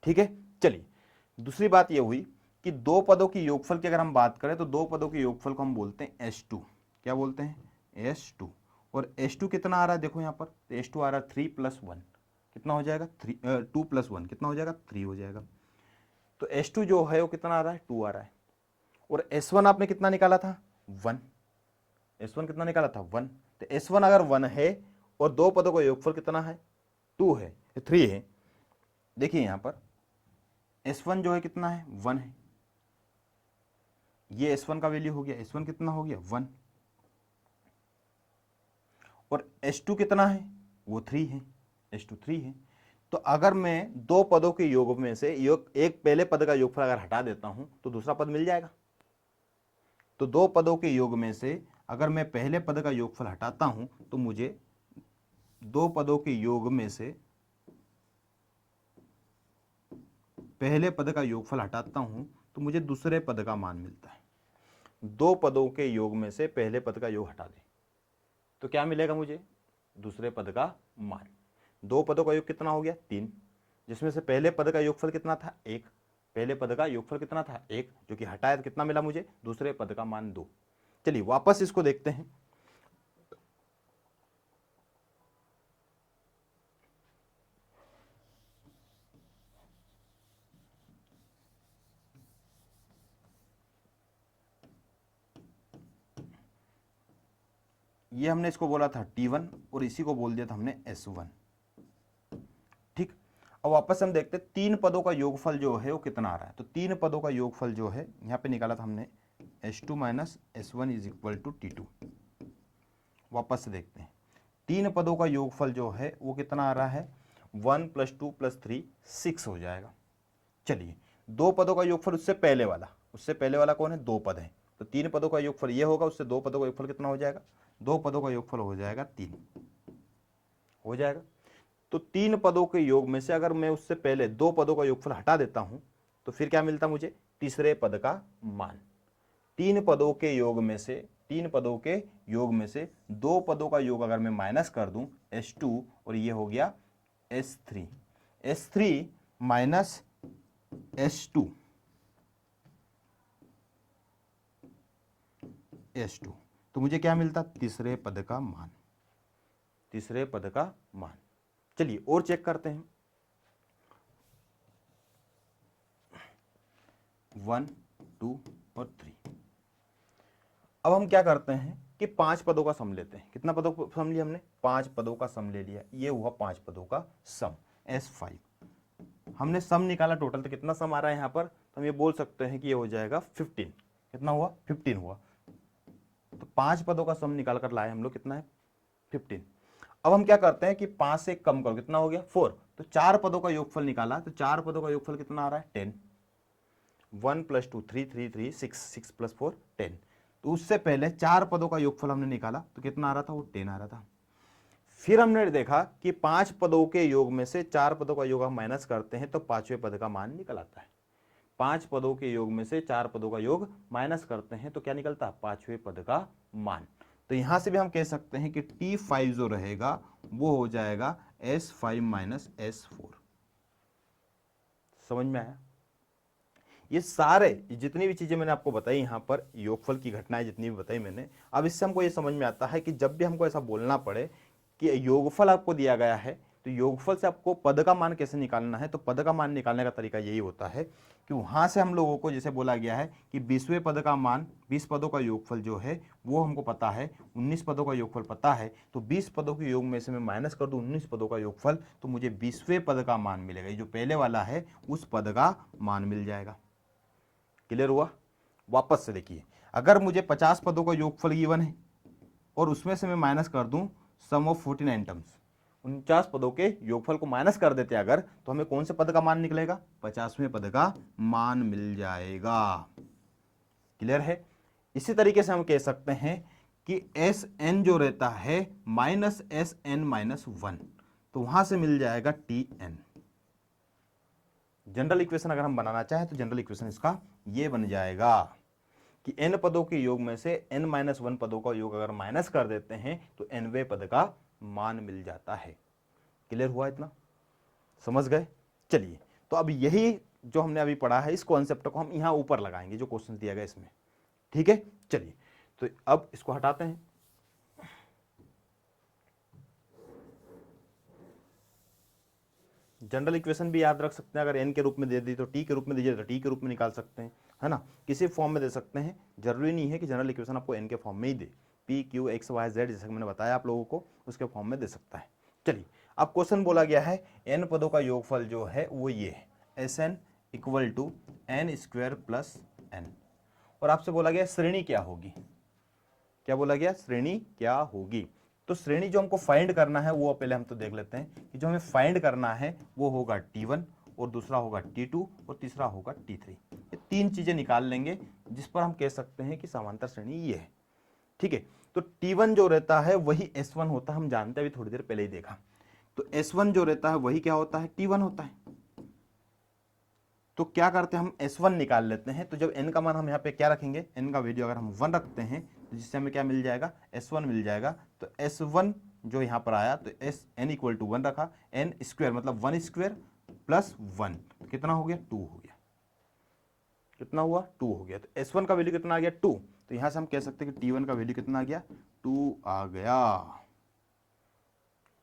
ठीक है। चलिए दूसरी बात यह हुई कि दो पदों की योगफल की अगर हम बात करें तो दो पदों के योगफल को हम बोलते हैं S2। क्या बोलते हैं S2। और S2 कितना आ रहा है देखो यहाँ पर, तो S2 आ रहा है 3 + 1, कितना हो जाएगा 2 + 1 कितना हो जाएगा 3 हो जाएगा। तो S2 जो है वो कितना आ रहा है 2 आ रहा है। और S1 आपने कितना निकाला था 1, S1 कितना निकाला था 1। तो S1 अगर 1 है और दो पदों का योगफल कितना है 2 है 3 है, देखिए यहाँ पर S1 जो है कितना है 1 है, ये S1 का वैल्यू हो गया, S1 कितना हो गया 1, और S2 कितना है वो 3 है, S2 3 है। तो अगर मैं दो पदों के योग में से एक पहले पद का योगफल अगर हटा देता हूं तो दूसरा पद मिल जाएगा। तो दो पदों के योग में से अगर मैं पहले पद का योगफल हटाता हूं तो मुझे दो पदों के योग में से पहले पद का योगफल हटाता हूं तो मुझे दूसरे पद का मान मिलता है। दो पदों के योग में से पहले पद का योग हटा दें तो क्या मिलेगा मुझे, दूसरे पद का मान। दो पदों का योग कितना हो गया 3, जिसमें से पहले पद का योगफल कितना था 1, पहले पद का योगफल कितना था 1, जो कि हटाया तो कितना मिला मुझे, दूसरे पद का मान 2। चलिए वापस इसको देखते हैं। ये हमने इसको बोला था T1 और इसी को बोल दिया था हमने S1। ठीक, अब वापस हम देखते हैं तीन पदों का योगफल जो है वो कितना आ रहा है। तो तीन पदों का योगफल जो है यहाँ पे निकाला था हमने S2 minus S1 is equal to T2। वापस से देखते हैं तीन पदों का योगफल जो है वो कितना आ रहा है 1 + 2 + 3 6 हो जाएगा। चलिए दो पदों का योगफल उससे पहले वाला कौन है, दो पद है, तो तीन पदों का योगफल ये होगा, उससे दो पदों का योगफल कितना हो जाएगा, दो पदों का योगफल हो जाएगा 3 हो जाएगा। तो तीन पदों के योग में से अगर मैं उससे पहले दो पदों का योगफल हटा देता हूं तो फिर क्या मिलता मुझे, तीसरे पद का मान। तीन पदों के योग में से दो पदों का योग अगर मैं माइनस कर दूं S2 और ये हो गया S3 माइनस S2 तो मुझे क्या मिलता, तीसरे पद का मान। चलिए और चेक करते हैं 1 2 और 3। अब हम क्या करते हैं कि पांच पदों का सम लेते हैं। कितना पदों का सम लिया हमने, पांच पदों का सम ले लिया, ये हुआ पांच पदों का सम S5। हमने सम निकाला टोटल, तो कितना सम आ रहा है यहाँ पर, तो हम ये बोल सकते हैं कि ये हो जाएगा 15। कितना हुआ, 15 हुआ। तो पांच पदों का सम निकाल कर लाए हम लोग, कितना है 15। अब हम क्या करते हैं कि 5 से कम करो, कितना हो गया 4। तो चार पदों का योगफल निकाला, तो चार पदों का योगफल कितना आ रहा है 10। 1 + 2 3 3 3 6 6 + 4 10। तो उससे पहले चार पदों का योगफल हमने निकाला तो कितना आ रहा था, वो 10 आ रहा था। फिर हमने देखा कि पांच पदों के योग में से चार पदों का योग हम माइनस करते हैं तो पांचवें पद का मान निकल आता है। पांच पदों के योग में से चार पदों का योग माइनस करते हैं तो क्या निकलता है, पांचवें पद का मान। तो यहां से भी हम कह सकते हैं कि T5 जो रहेगा वो हो जाएगा S5 माइनस S4। समझ में आया। ये सारे जितनी भी चीजें मैंने आपको बताई यहाँ पर, योगफल की घटनाएं जितनी भी बताई मैंने, अब इससे हमको ये समझ में आता है कि जब भी हमको ऐसा बोलना पड़े कि योगफल आपको दिया गया है तो योगफल से आपको पद का मान कैसे निकालना है, तो पद का मान निकालने का तरीका यही होता है कि वहां से हम लोगों को जैसे बोला गया है कि 20वें पद का मान, 20 पदों का योगफल जो है वो हमको पता है, 19 पदों का योगफल पता है, तो 20 पदों के योग में से मैं माइनस कर दूं 19 पदों का योगफल, तो मुझे 20वें पद का मान मिलेगा। ये जो पहले वाला है उस पद का मान मिल जाएगा। क्लियर हुआ। वापस से देखिए, अगर मुझे 50 पदों का योगफल गिवन है और उसमें से मैं माइनस कर दूं सम ऑफ 49 टर्म्स, 49 पदों के योगफल को माइनस कर देते अगर, तो हमें कौन से पद का मान निकलेगा, 50वें पद का मान मिल जाएगा। क्लियर है। इसी तरीके से हम कह सकते हैं कि Sn जो रहता है माइनस Sn माइनस 1, तो वहां से मिल जाएगा Tn। जनरल इक्वेशन अगर हम बनाना चाहें तो जनरल इक्वेशन इसका ये बन जाएगा कि n पदों के योग में से n-1 पदों का योग अगर माइनस कर देते हैं तो nवें पद का मान मिल जाता है। क्लियर हुआ, इतना समझ गए। चलिए तो अब यही जो हमने अभी पढ़ा है इस कॉन्सेप्ट को हम यहां ऊपर लगाएंगे जो क्वेश्चन दिया गया इसमें। ठीक है, चलिए तो अब इसको हटाते हैं। जनरल इक्वेशन भी याद रख सकते हैं, अगर n के रूप में दे दी तो t के रूप में दीजिए तो t के रूप में निकाल सकते हैं, है ना, किसी फॉर्म में दे सकते हैं। जरूरी नहीं है कि जनरल इक्वेशन आपको n के फॉर्म में ही दे, p q x y z जैसे मैंने बताया आप लोगों को उसके फॉर्म में दे सकता है। चलिए अब क्वेश्चन बोला गया है n पदों का योगफल जो है वो ये है Sn equal to n² plus n, और आपसे बोला गया श्रेणी क्या होगी। क्या बोला गया, श्रेणी क्या होगी। तो श्रेणी जो हमको फाइंड करना है वो पहले हम तो देख लेते हैं कि जो हमें फाइंड करना है वो होगा T1 और दूसरा होगा T2 और तीसरा होगा T3। ये तीन चीजें निकाल लेंगे जिस पर हम कह सकते हैं कि समांतर श्रेणी ये है। ठीक है, तो T1 जो रहता है वही S1 होता है, हम जानते हैं, अभी थोड़ी देर पहले ही देखा। तो S1 जो रहता है वही क्या होता है, T1 होता है। तो क्या करते हैं हम S1 निकाल लेते हैं। तो जब n का मान हम यहाँ पे क्या रखेंगे, n का वैल्यू अगर हम 1 रखते हैं तो जिससे हमें क्या मिल जाएगा, S1 मिल जाएगा। तो S1 जो यहाँ पर आया तो n इक्वल टू 1 रखा, n² मतलब 1² प्लस 1 कितना हो गया, 2 हो गया। कितना हुआ, 2 हो गया। तो S1 का वैल्यू कितना आ गया, 2। तो यहां से हम कह सकते हैं कि T1 का वैल्यू कितना आ गया, 2 आ गया।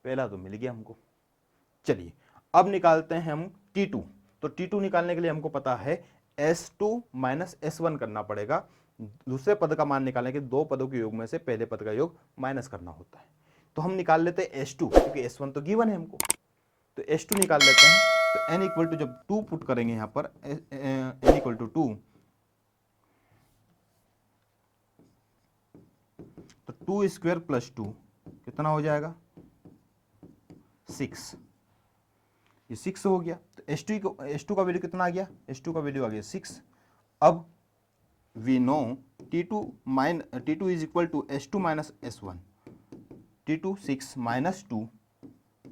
पहला तो मिल गया हमको। चलिए अब निकालते हैं हम T2। तो T2 निकालने के लिए हमको पता है S2 माइनस S1 करना पड़ेगा, दूसरे पद का मान निकालने के 2 पदों के योग में से पहले पद का योग माइनस करना होता है। तो हम निकाल लेते हैं S2, क्योंकि S1 तो गिवन है हमको, तो S2 निकाल लेते हैं। तो n इक्वल टू जब 2 पुट करेंगे यहाँ पर n इक्वल टू 2, तो 2 स्क्वायर प्लस 2 कितना हो जाएगा 6, ये 6 हो गया। तो S2 का वैल्यू कितना आ गया, S2 का वैल्यू आ गया 6। अब we know T2 is equal to S2 minus S1, T2 6 minus 2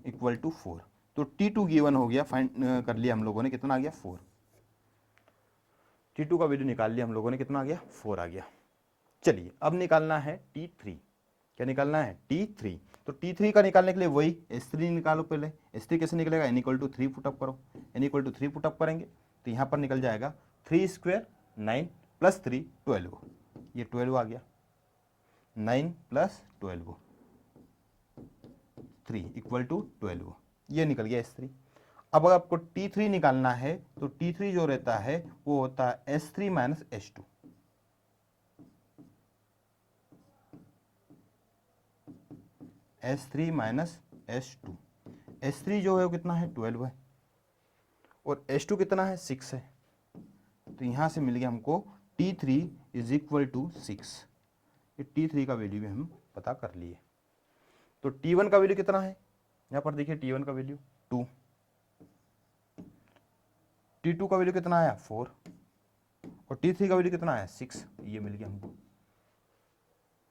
equal to 4। तो T2 गिवन हो गया, फाइंड कर लिया हम लोगों ने, कितना आ गया 4। T2 का वैल्यू निकाल लिया हम लोगों ने, कितना आ गया 4 आ गया। चलिए अब निकालना है T3। क्या निकालना है T3। तो T3 का निकालने के लिए वही S3 निकालो पहले। S3 कैसे निकलेगा, n इक्वल टू 3 पुटअप करो, n इक्वल टू 3 पुटअप करेंगे तो यहाँ पर निकल जाएगा 3 स्क्वायर 9 प्लस 3 12, ये 12 आ गया, 9 प्लस 12 3 इक्वल टू 12, ये निकल गया S3। अब अगर आपको T3 निकालना है तो T3 जो रहता है वो होता है S3 minus S2। S3 minus S2, S3 जो है वो कितना है 12 है, और S2 कितना है 6 है। तो यहाँ से मिल गया हमको T3 इज इक्वल टू 6। ये T3 का वैल्यू भी हम पता कर लिए। तो T1 का वैल्यू कितना है, यहाँ पर देखिए T1 का वैल्यू 2, T2 का वैल्यू कितना आया 4, और T3 का वैल्यू कितना आया 6, ये मिल गया हमको।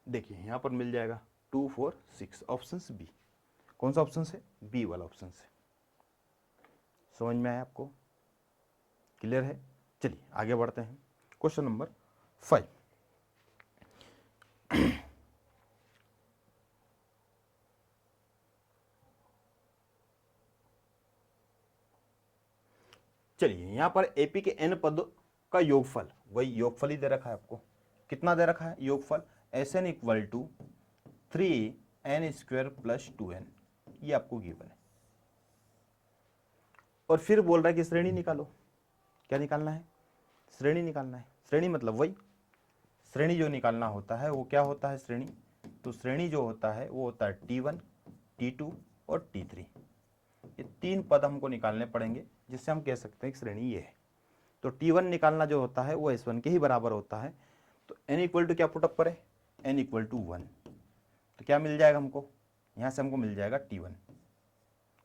देखिए यहाँ पर मिल जाएगा 2 4 6, ऑप्शन बी। कौन सा ऑप्शन है, बी वाला ऑप्शन से। समझ में आया आपको, क्लियर है। चलिए आगे बढ़ते हैं, क्वेश्चन नंबर 5। चलिए यहाँ पर एपी के n पद का योगफल, वही योगफल ही दे रखा है आपको। कितना दे रखा है योगफल, Sn equal to 3n square plus 2n, ये आपको गिवन है। और फिर बोल रहा है कि श्रेणी निकालो। क्या निकालना है, श्रेणी निकालना है। श्रेणी मतलब वही श्रेणी जो निकालना होता है वो क्या होता है श्रेणी, तो श्रेणी जो होता है वो होता है T1 T2 और T3। ये 3 पद हमको निकालने पड़ेंगे जिससे हम कह सकते हैं कि श्रेणी ये है। तो T1 निकालना जो होता है वो S1 के ही बराबर होता है। तो n इक्वल टू क्या पुटअप करें, n इक्वल टू 1, तो क्या मिल जाएगा हमको, यहाँ से हमको मिल जाएगा T1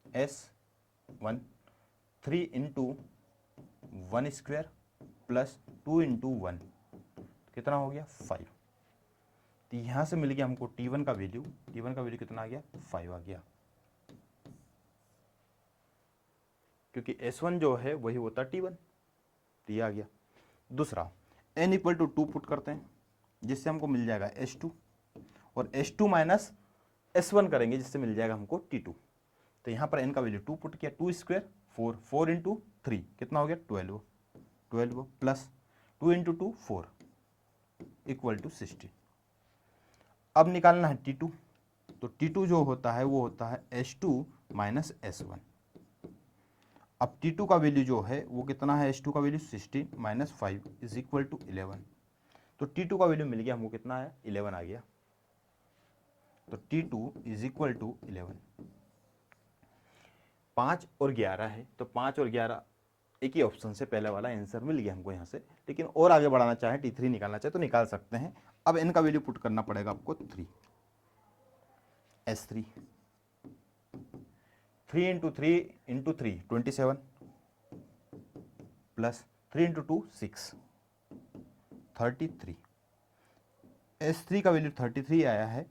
S1 3 into 1 square plus 2 into 1, कितना हो गया 5। तो यहाँ से मिल गया हमको T1 का वैल्यू, T1 का वैल्यू कितना आ गया 5 आ गया, क्योंकि S1 जो है वही होता T1, तो ये आ गया। दूसरा n इक्वल टू 2 पुट करते हैं जिससे हमको मिल जाएगा S2, और S2 माइनस S1 करेंगे जिससे मिल जाएगा हमको T2। तो यहाँ पर n का वैल्यू 2 पुट किया, 2 स्क्वायर 4, 4 इंटू 3 कितना हो गया 12, 12 प्लस 2 इंटू 2 4 इक्वल टू 60। अब निकालना है T2, तो T2 जो होता है वो होता है S2 माइनस S1। अब T2 का वैल्यू जो है वो कितना है, S2 का value 16 minus 5 is equal to 11। तो T2 का वैल्यू मिल गया हमको, कितना है 11 आ गया। तो T2 इज इक्वल टू 11। 5 और 11 है, तो 5 और 11 एक ही ऑप्शन से पहले वाला आंसर मिल गया हमको यहाँ से। लेकिन और आगे बढ़ाना चाहे T3 निकालना चाहे तो निकाल सकते हैं। अब n का वैल्यू पुट करना पड़ेगा आपको 3, S3 3 into 3 into 3 27 plus 3 into 2 6 33। S3 का वैल्यू 33 आया है,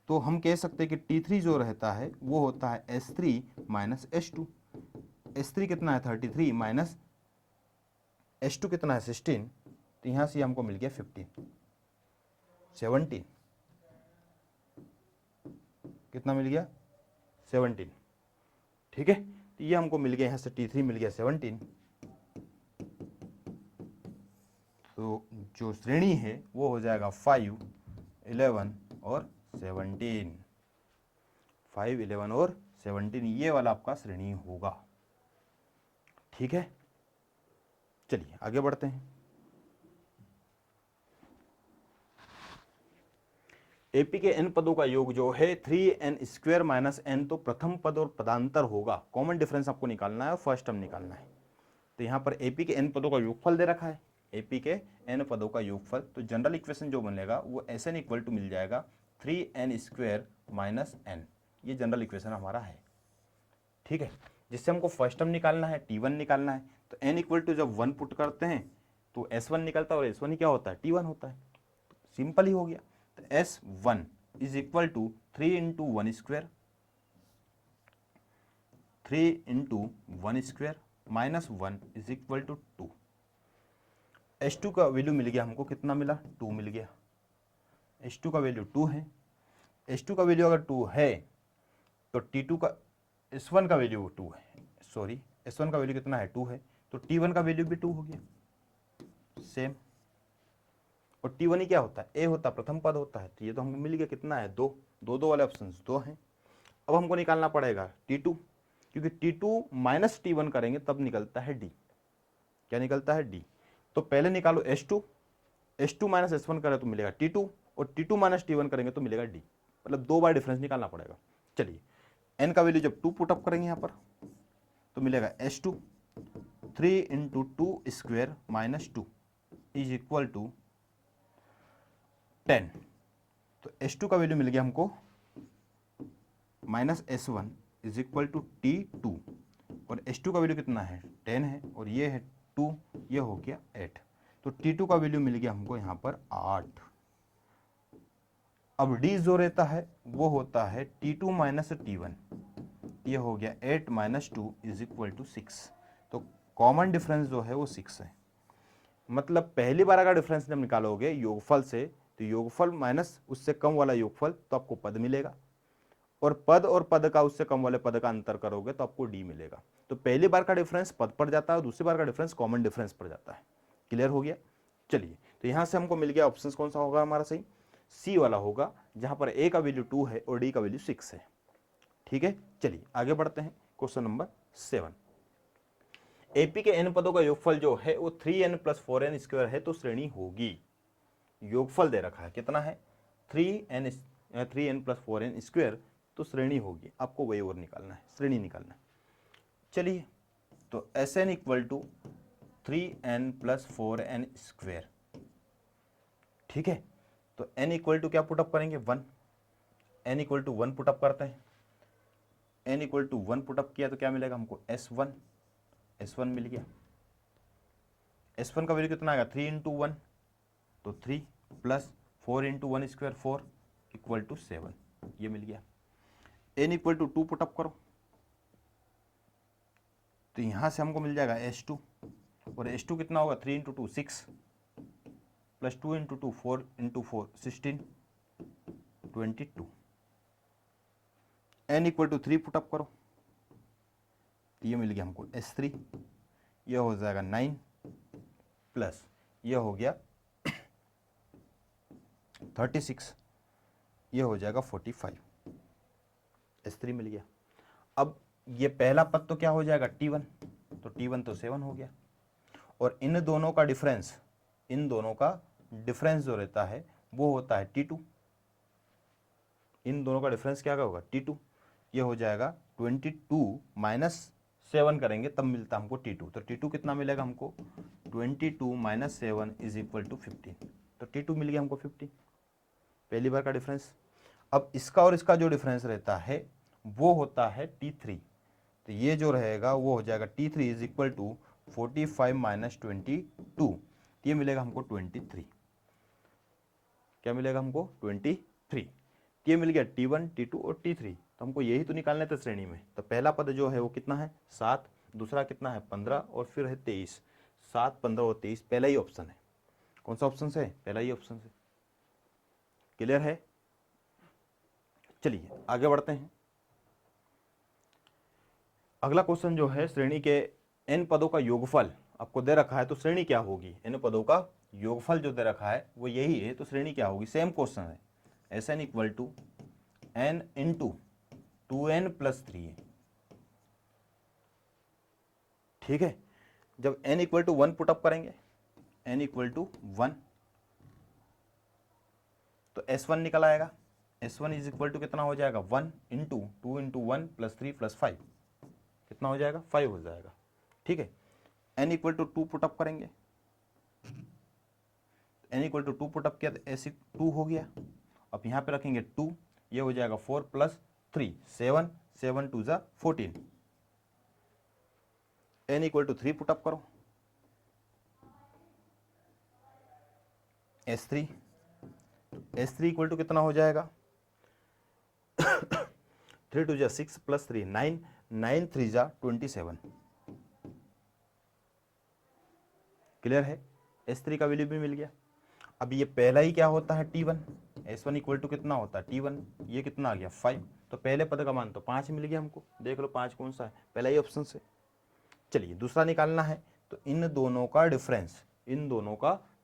तो हम कह सकते हैं कि T3 जो रहता है वो होता है S3 माइनस S2। S3 कितना है 33 माइनस S2 कितना है 16, तो यहाँ से हमको मिल गया 17, कितना मिल गया 17। ठीक है, तो ये हमको मिल गया, यहाँ से T3 मिल गया 17। तो जो श्रेणी है वो हो जाएगा 5, 11 और 17, 5, 11 और 17, ये वाला आपका श्रेणी होगा। ठीक है, चलिए आगे बढ़ते हैं। एपी के n पदों का योग जो है 3n² माइनस n, तो प्रथम पद और पदांतर होगा, कॉमन डिफरेंस आपको निकालना है और फर्स्ट टर्म निकालना है। तो यहाँ पर एपी के n पदों का योगफल दे रखा है, एपी के n पदों का योगफल, तो जनरल इक्वेशन जो बनेगा वो Sn इक्वल टू मिल जाएगा 3n² माइनस n, ये जनरल इक्वेशन हमारा है। ठीक है, जिससे हमको फर्स्ट टर्म निकालना है, T1 निकालना है। तो n इक्वल टू जब 1 पुट करते हैं तो S1 निकलता है और S1 ही क्या होता है, T1 होता है। सिंपल ही हो गया। तो S1 is equal to 3 into 1² 3 into 1² minus 1 is equal to 2। H2 का वैल्यू मिल गया हमको, कितना मिला, 2 मिल गया। H2 का वैल्यू 2 है। H2 का वैल्यू अगर 2 है तो T2 का S1 का वैल्यू 2 है, सॉरी S1 का वैल्यू कितना है, 2 है, तो T1 का वैल्यू भी 2 हो गया सेम। और T1 ही क्या होता है, ए होता है, प्रथम पद होता है। तो ये तो हमको मिल गया, कितना है, 2, 2 2 वाले ऑप्शन 2 हैं। अब हमको निकालना पड़ेगा T2, क्योंकि T2 माइनस T1 करेंगे तब निकलता है D। क्या निकलता है, D। तो पहले निकालो H2, H2 माइनस S1 करें तो मिलेगा T2, और T2 माइनस T1 करेंगे तो मिलेगा D। मतलब 2 बार डिफरेंस निकालना पड़ेगा। चलिए, n का वैल्यू जब 2 पुटअप करेंगे यहाँ पर तो मिलेगा H2 3 into 2² minus 2 is equal to 10। तो H2 का वैल्यू मिल गया हमको minus S1 is equal to T2, और H2 का वैल्यू कितना है, 10 है, और ये है 2, ये हो गया 8। तो T2 का वैल्यू मिल गया हमको यहाँ पर 8। अब D जो रहता है वो होता है T2 माइनस T1, ये हो गया 8 माइनस 2 इज इक्वल टू 6। तो कॉमन डिफरेंस जो है वो 6 है। मतलब पहली बार अगर डिफरेंस जब निकालोगे योगफल से, तो योगफल माइनस उससे कम वाला योगफल, तो आपको पद मिलेगा, और पद का उससे कम वाले पद का अंतर करोगे तो आपको डी मिलेगा। तो पहली बार का डिफरेंस पद पर जाता है और दूसरी बार का डिफरेंस कॉमन डिफरेंस पर जाता है। क्लियर हो गया। चलिए, तो यहां से हमको मिल गया ऑप्शन कौन सा होगा हमारा सही, सी वाला होगा, जहां पर ए का वैल्यू 2 है और डी का वैल्यू 6 है। ठीक है, चलिए आगे बढ़ते हैं। क्वेश्चन नंबर 7, एपी के n पदों का योगफल जो है वो 3n प्लस 4n² है, तो श्रेणी होगी। योगफल दे रखा है, कितना है, 3n प्लस 4n², तो श्रेणी होगी। आपको वही और निकालना है, श्रेणी निकालना है। चलिए, तो Sn equal to 3n plus 4n²। ठीक है, तो n इक्वल टू क्या पुटअप करेंगे, 1, n इक्वल टू 1 पुटअप करते हैं। n इक्वल टू 1 पुटअप किया तो क्या मिलेगा हमको, S1 मिल गया। S1 का वैल्यू कितना आएगा, 3 इंटू 1, तो 3 प्लस 4 इंटू 1² 4 इक्वल टू 7, ये मिल गया। n इक्वल टू 2 पुटअप करो, तो यहां से हमको मिल जाएगा S2, और S2 कितना होगा, 3 into 2 6 plus 2 into 2 4 into 4 16 22। n equal to 3 put up करो, तो ये मिल गया हमको S3, ये हो जाएगा 9 प्लस ये हो गया 36, ये हो जाएगा 45। S3 मिल गया। अब ये पहला पद तो क्या हो जाएगा, T1, तो T1 तो 7 हो गया, और इन दोनों का डिफरेंस, जो रहता है वो होता है T2। इन दोनों का डिफरेंस क्या होगा, T2, ये हो जाएगा 22 माइनस 7 करेंगे तब मिलता हमको T2। तो T2 कितना मिलेगा हमको, 22 माइनस 7 इज इक्वल टू 15। तो T2 मिल गया हमको 15, पहली बार का डिफरेंस। अब इसका और इसका जो डिफरेंस रहता है वो होता है T3, तो ये जो रहेगा वो हो जाएगा T3 is equal to 45 minus 22, ये मिलेगा हमको 23। क्या मिलेगा हमको, 23। ये मिल गया T1, T2 और T3। तो हमको यही तो निकालने थे श्रेणी में। तो पहला पद जो है वो कितना है, 7, दूसरा कितना है 15, और फिर है 23। 7, 15 और 23 पहला ही ऑप्शन है। कौन सा ऑप्शन से, पहला ही ऑप्शन से। क्लियर है। चलिए आगे बढ़ते हैं। अगला क्वेश्चन जो है, श्रेणी के n पदों का योगफल आपको दे रखा है, तो श्रेणी क्या होगी, n पदों का योगफल जो दे रखा है वो यही है, तो श्रेणी क्या होगी, सेम क्वेश्चन है। Sn equal to n into 2n plus 3। ठीक है, जब n इक्वल टू 1 पुटअप करेंगे, n इक्वल टू 1, तो S1 निकल आएगा, S1 इज इक्वल टू कितना हो जाएगा 1 इंटू 2 इंटू 1 प्लस 3 प्लस 5 कितना हो जाएगा 5 हो जाएगा। ठीक है, n इक्वल टू 2 पुटअप करेंगे, n इक्वल टू 2 पुटअप किया तो ऐसे 2 हो गया। अब यहाँ पे रखेंगे 2, ये हो जाएगा 4 प्लस 3 7, 7 2 ज़ा 14, n इक्वल टू 3 पुटअप करो, S3 इक्वल टू कितना हो जाएगा 3 2 ज़ा 6 प्लस 3 9, 9 3 ज़ा 27। क्लियर है, S3 का वैल्यू भी मिल गया। अब ये पहला ही क्या होता है T1, S1 इक्वल टू कितना होता है T1, ये कितना आ गया 5, तो पहले पद का मान तो 5 मिल गया हमको। देख लो 5 कौन सा है, पहला ही ऑप्शन से। चलिए दूसरा निकालना है, तो इन दोनों का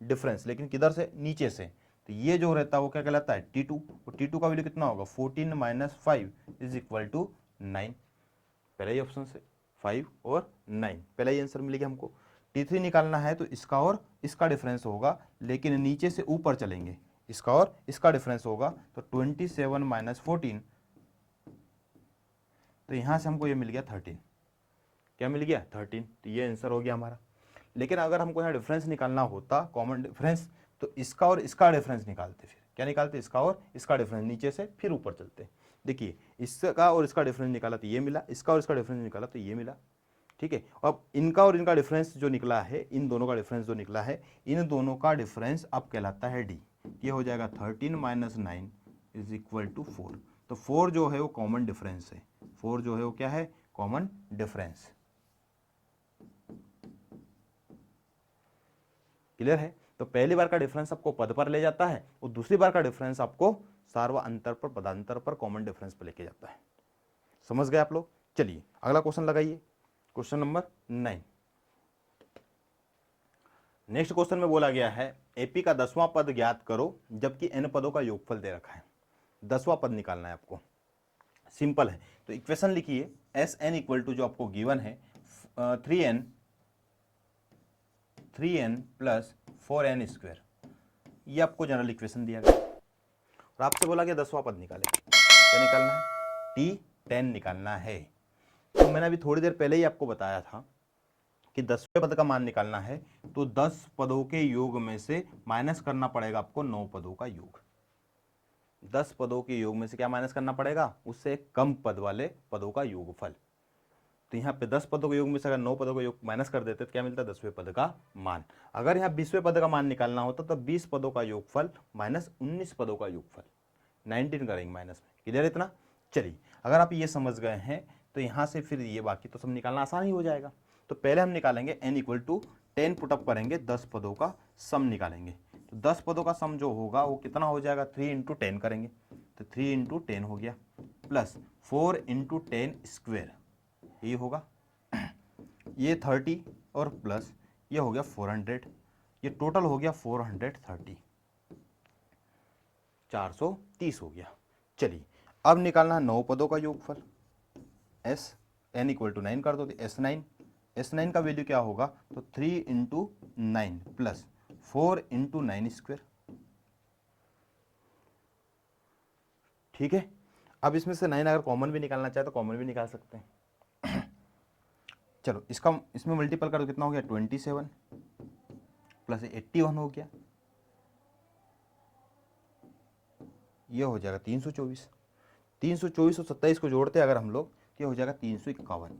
डिफरेंस, लेकिन किधर से, नीचे से। तो ये जो रहता है वो क्या कहलाता है T2, और T2 का वैल्यू कितना होगा 14 माइनस 5 इज इक्वल टू 9, पहले ही ऑप्शन से 5 और 9, पहला ही आंसर मिल गया हमको। T3 निकालना है तो इसका और इसका डिफरेंस होगा, लेकिन नीचे से ऊपर चलेंगे, इसका और इसका डिफरेंस होगा, तो 27 माइनस 14, तो यहां से हमको ये मिल गया 13, क्या मिल गया 13, तो ये आंसर हो गया हमारा। लेकिन अगर हमको यहाँ डिफरेंस निकालना होता, कॉमन डिफरेंस, तो इसका और इसका डिफरेंस निकालते, फिर क्या निकालते, इसका और इसका डिफरेंस, नीचे से फिर ऊपर चलते। देखिए इसका और इसका डिफरेंस निकाला तो ये मिला, इसका और इसका डिफरेंस निकाला तो ये मिला। ठीक है, अब इनका और इनका डिफरेंस जो निकला है, इन दोनों का डिफरेंस जो निकला है, इन दोनों का डिफरेंस अब कहलाता है डी। ये हो जाएगा 13 माइनस 9 इज इक्वल टू 4, तो 4 जो है वो कॉमन डिफरेंस है, 4 जो है वो क्या है, कॉमन डिफरेंस। क्लियर है, तो पहली बार का डिफरेंस आपको पद पर ले जाता है, और दूसरी बार का डिफरेंस आपको सार्वअंतर पर, पदांतर पर, कॉमन डिफरेंस पर लेके जाता है। समझ गए आप लोग। चलिए अगला क्वेश्चन लगाइए, क्वेश्चन नंबर 9। नेक्स्ट क्वेश्चन में बोला गया है एपी का 10वां पद ज्ञात करो जबकि n पदों का योगफल दे रखा है। 10वां पद निकालना है आपको, सिंपल है। तो इक्वेशन लिखिए, एस एन इक्वल टू जो आपको गिवन है 3n प्लस 4n स्क्वायर, ये आपको जनरल इक्वेशन दिया गया और आपसे बोला गया 10वां पद निकाले। क्या निकालना है, T10 निकालना है। तो मैंने अभी थोड़ी देर पहले ही आपको बताया था कि 10वें पद का मान निकालना है, तो 10 पदों के योग में से माइनस करना पड़ेगा आपको 9 पदों का योग। 10 पदों के योग में से क्या माइनस करना पड़ेगा, उससे कम पद वाले पदों का योगफल। तो यहाँ पे 10 पदों के योग में से अगर 9 पदों का योग माइनस कर देते तो क्या मिलता है, 10वें पद का मान। अगर यहाँ 20वें पद का मान निकालना होता तो 20 पदों का योगफल माइनस 19 पदों का योगफल, 19 करेंगे माइनस में। क्लियर इतना। चलिए अगर आप ये समझ गए हैं तो यहाँ से फिर ये बाकी तो सब निकालना आसान ही हो जाएगा। तो पहले हम निकालेंगे n इक्वल टू 10 पुटअप करेंगे, 10 पदों का सम निकालेंगे। तो 10 पदों का सम जो होगा वो कितना हो जाएगा, 3 इंटू 10 करेंगे, तो 3 इंटू 10 हो गया, प्लस 4 इंटू 10 स्क्वेयर, ये होगा, ये 30 और प्लस ये हो गया 400, ये टोटल हो गया 430, 430 हो गया। चलिए अब निकालना है 9 पदों का योगफल, एस एन इक्वल टू 9 कर दो, तो S9 का वैल्यू क्या होगा, तो 3 इंटू 9 प्लस 4 इंटू 9 स्क्वेयर। ठीक है, अब इसमें से 9 अगर कॉमन भी निकालना चाहे तो कॉमन भी निकाल सकते हैं। चलो इसमें मल्टीपल कर दो, कितना हो गया 27 प्लस 81 हो गया, ये हो जाएगा 324, 324 और 27 को जोड़ते अगर हम लोग, ये हो जाएगा 351,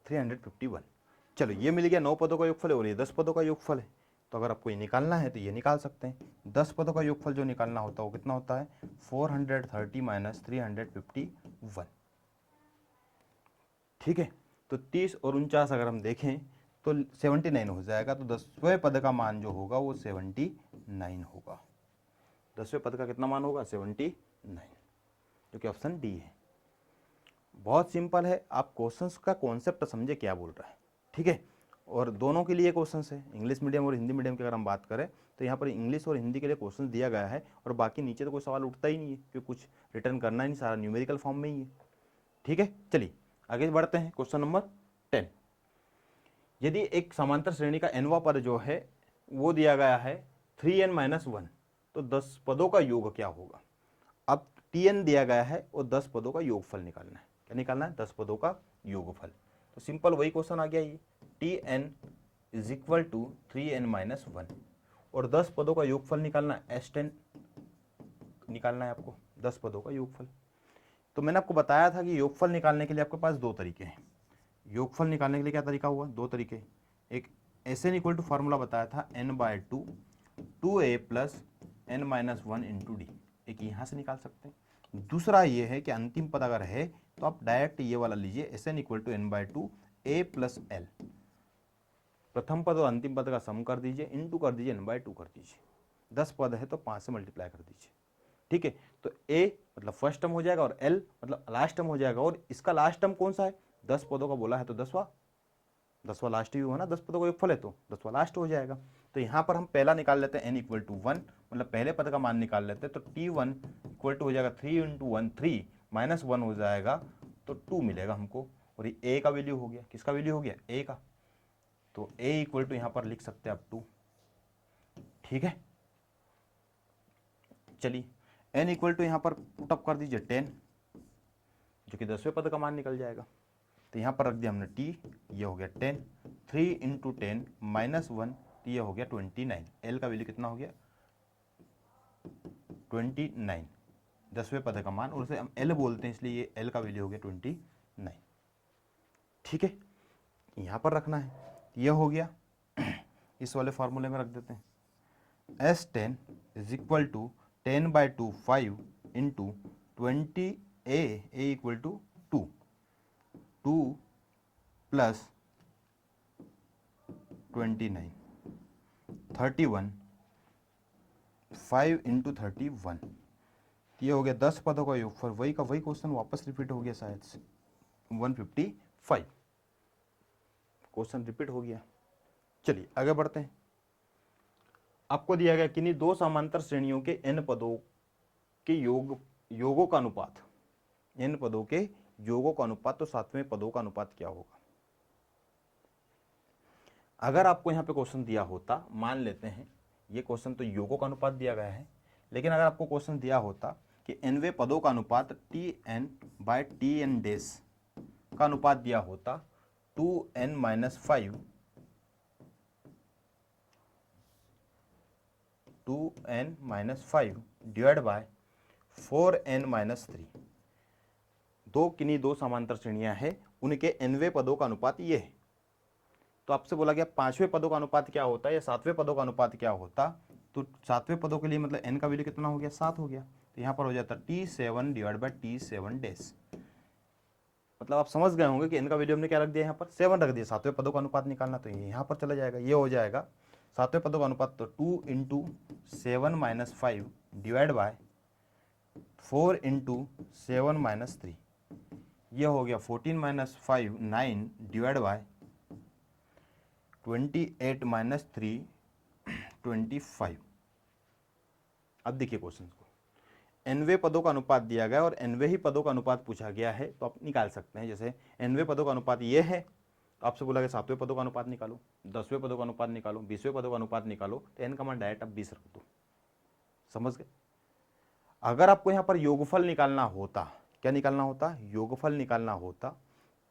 351। चलो ये मिल गया 9 पदों का योगफल है और ये 10 पदों का योगफल है। तो अगर आपको ये निकालना है तो ये निकाल सकते हैं। 10 पदों का योगफल जो निकालना होता है वो कितना होता है, 430 माइनस 351। ठीक है, तो 30 और 49 अगर हम देखें तो 79 हो जाएगा। तो 10वें पद का मान जो होगा वो 79 होगा। 10वें पद का कितना मान होगा, 79, जो कि ऑप्शन डी है। बहुत सिंपल है, आप क्वेश्चंस का कॉन्सेप्ट समझे क्या बोल रहा है। ठीक है, और दोनों के लिए क्वेश्चंस है, इंग्लिश मीडियम और हिंदी मीडियम की अगर हम बात करें तो यहाँ पर इंग्लिश और हिंदी के लिए क्वेश्चन दिया गया है, और बाकी नीचे तो कोई सवाल उठता ही नहीं है क्योंकि कुछ रिटर्न करना ही नहीं, सारा न्यूमेरिकल फॉर्म में ही है। ठीक है, चलिए आगे बढ़ते हैं। क्वेश्चन नंबर 10, यदि एक समांतर श्रेणी का nवां पद जो है वो दिया गया है 3n माइनस 1, तो 10 पदों का योग क्या होगा। अब tn दिया गया है और 10 पदों का योगफल निकालना है। क्या निकालना है, 10 पदों का योगफल। तो सिंपल वही क्वेश्चन आ गया ये, tn is equal to 3n minus 1 और 10 पदों का योगफल निकालना है, s10 निकालना है आपको, 10 पदों का योगफल। तो मैंने आपको बताया था कि योगफल निकालने के लिए आपके पास दो तरीके हैं। योगफल निकालने के लिए क्या तरीका हुआ, दो तरीके। एक S N equal to formula बताया था n/2 2a plus n minus 1 into D, एक यहाँ से निकाल सकते हैं। दूसरा ये है कि अंतिम पद अगर है तो आप डायरेक्ट ये वाला लीजिए, S N equal to n/2 a plus L, प्रथम पद और अंतिम पद का सम कर दीजिए, इंटू कर दीजिए, n/2 कर दीजिए। 10 पद है तो 5 से मल्टीप्लाई कर दीजिए। ठीक है, तो a मतलब फर्स्ट टर्म हो जाएगा और l मतलब लास्ट टर्म हो जाएगा। और इसका लास्ट टर्म कौन सा है, 10 पदों का बोला है तो 10वां लास्ट ही हुआ ना, 10 पदों का योगफल है तो 10वां लास्ट हो जाएगा। तो यहाँ पर हम पहला निकाल लेते हैं n इक्वल टू 1, मतलब पहले पद का मान निकाल लेते हैं। तो t1 इक्वल टू हो जाएगा 3 इंटू 1 3 माइनस 1 हो जाएगा तो 2 मिलेगा हमको। और ये a का वैल्यू हो गया, किसका वैल्यू हो गया, a का। तो a इक्वल टू यहाँ पर लिख सकते हैं आप 2। ठीक है, चलिए n इक्वल टू यहाँ पर पुटअप कर दीजिए 10, जो कि 10वें पद का मान निकल जाएगा। तो यहाँ पर रख दिया हमने t, ये हो गया 10, 3 इंटू 10 माइनस 1, तो ये हो गया 29। l का वैल्यू कितना हो गया, 29, 10वें पद का मान, और उसे हम l बोलते हैं इसलिए ये l का वैल्यू हो गया 29। ठीक है, यहाँ पर रखना है, ये हो गया। इस वाले फार्मूले में रख देते हैं, S10 is equal to 10/2 5 into 20 a equal to 2 plus 29 31 5 into 31, ये हो गया 10 पदों का योगफल। वही का वही क्वेश्चन वापस रिपीट हो गया शायद से, 155 क्वेश्चन रिपीट हो गया। चलिए आगे बढ़ते हैं। आपको दिया गया किन्हीं दो समांतर श्रेणियों के n पदों के योगों का अनुपात, n पदों के योगों का अनुपात, तो सातवें पदों का अनुपात क्या होगा। अगर आपको यहाँ पे क्वेश्चन दिया होता, मान लेते हैं ये क्वेश्चन तो योगों का अनुपात दिया गया है, लेकिन अगर आपको क्वेश्चन दिया होता कि nवें पदों का अनुपात tn/tn डेस का अनुपात दिया होता 2n minus 5 2n minus 5 divide by 4n minus 3, किन्हीं दो समांतर श्रेणियां हैं, उनके nवें पदों का अनुपात ये है। तो आपसे बोला गया पांचवें पदों का अनुपात क्या होता है या सातवें पदों का अनुपात क्या होता। तो सातवें पदों के लिए मतलब n का वैल्यू कितना हो गया, 7 हो गया। तो यहाँ पर हो जाता t7 डिवाइड बाय t7 डेस। मतलब आप समझ गए होंगे कि n का वैल्यू हमने क्या रख दिया, यहाँ पर 7 रख दिया। सातवें पदों का अनुपात निकालना तो यहाँ पर चला जाएगा, ये हो जाएगा सातवें पदों का अनुपात, तो 2 into 7 minus 5 divide by 4 into 7 minus 3, ये हो गया 14 माइनस 5 9 डिवाइड बाय 28 माइनस 3 25। अब देखिए क्वेश्चन को, nवें पदों का अनुपात दिया गया और nवें ही पदों का अनुपात पूछा गया है, तो आप निकाल सकते हैं। जैसे nवें पदों का अनुपात ये है, तो आपसे बोला गया सातवें पदों का अनुपात निकालो, 10वें पदों का अनुपात निकालो, 20वें पदों का अनुपात निकालो, तो n का मान डायरेक्ट आप 20 रख दो। समझ गए। अगर आपको यहाँ पर योगफल निकालना होता, क्या निकालना होता, योगफल निकालना होता,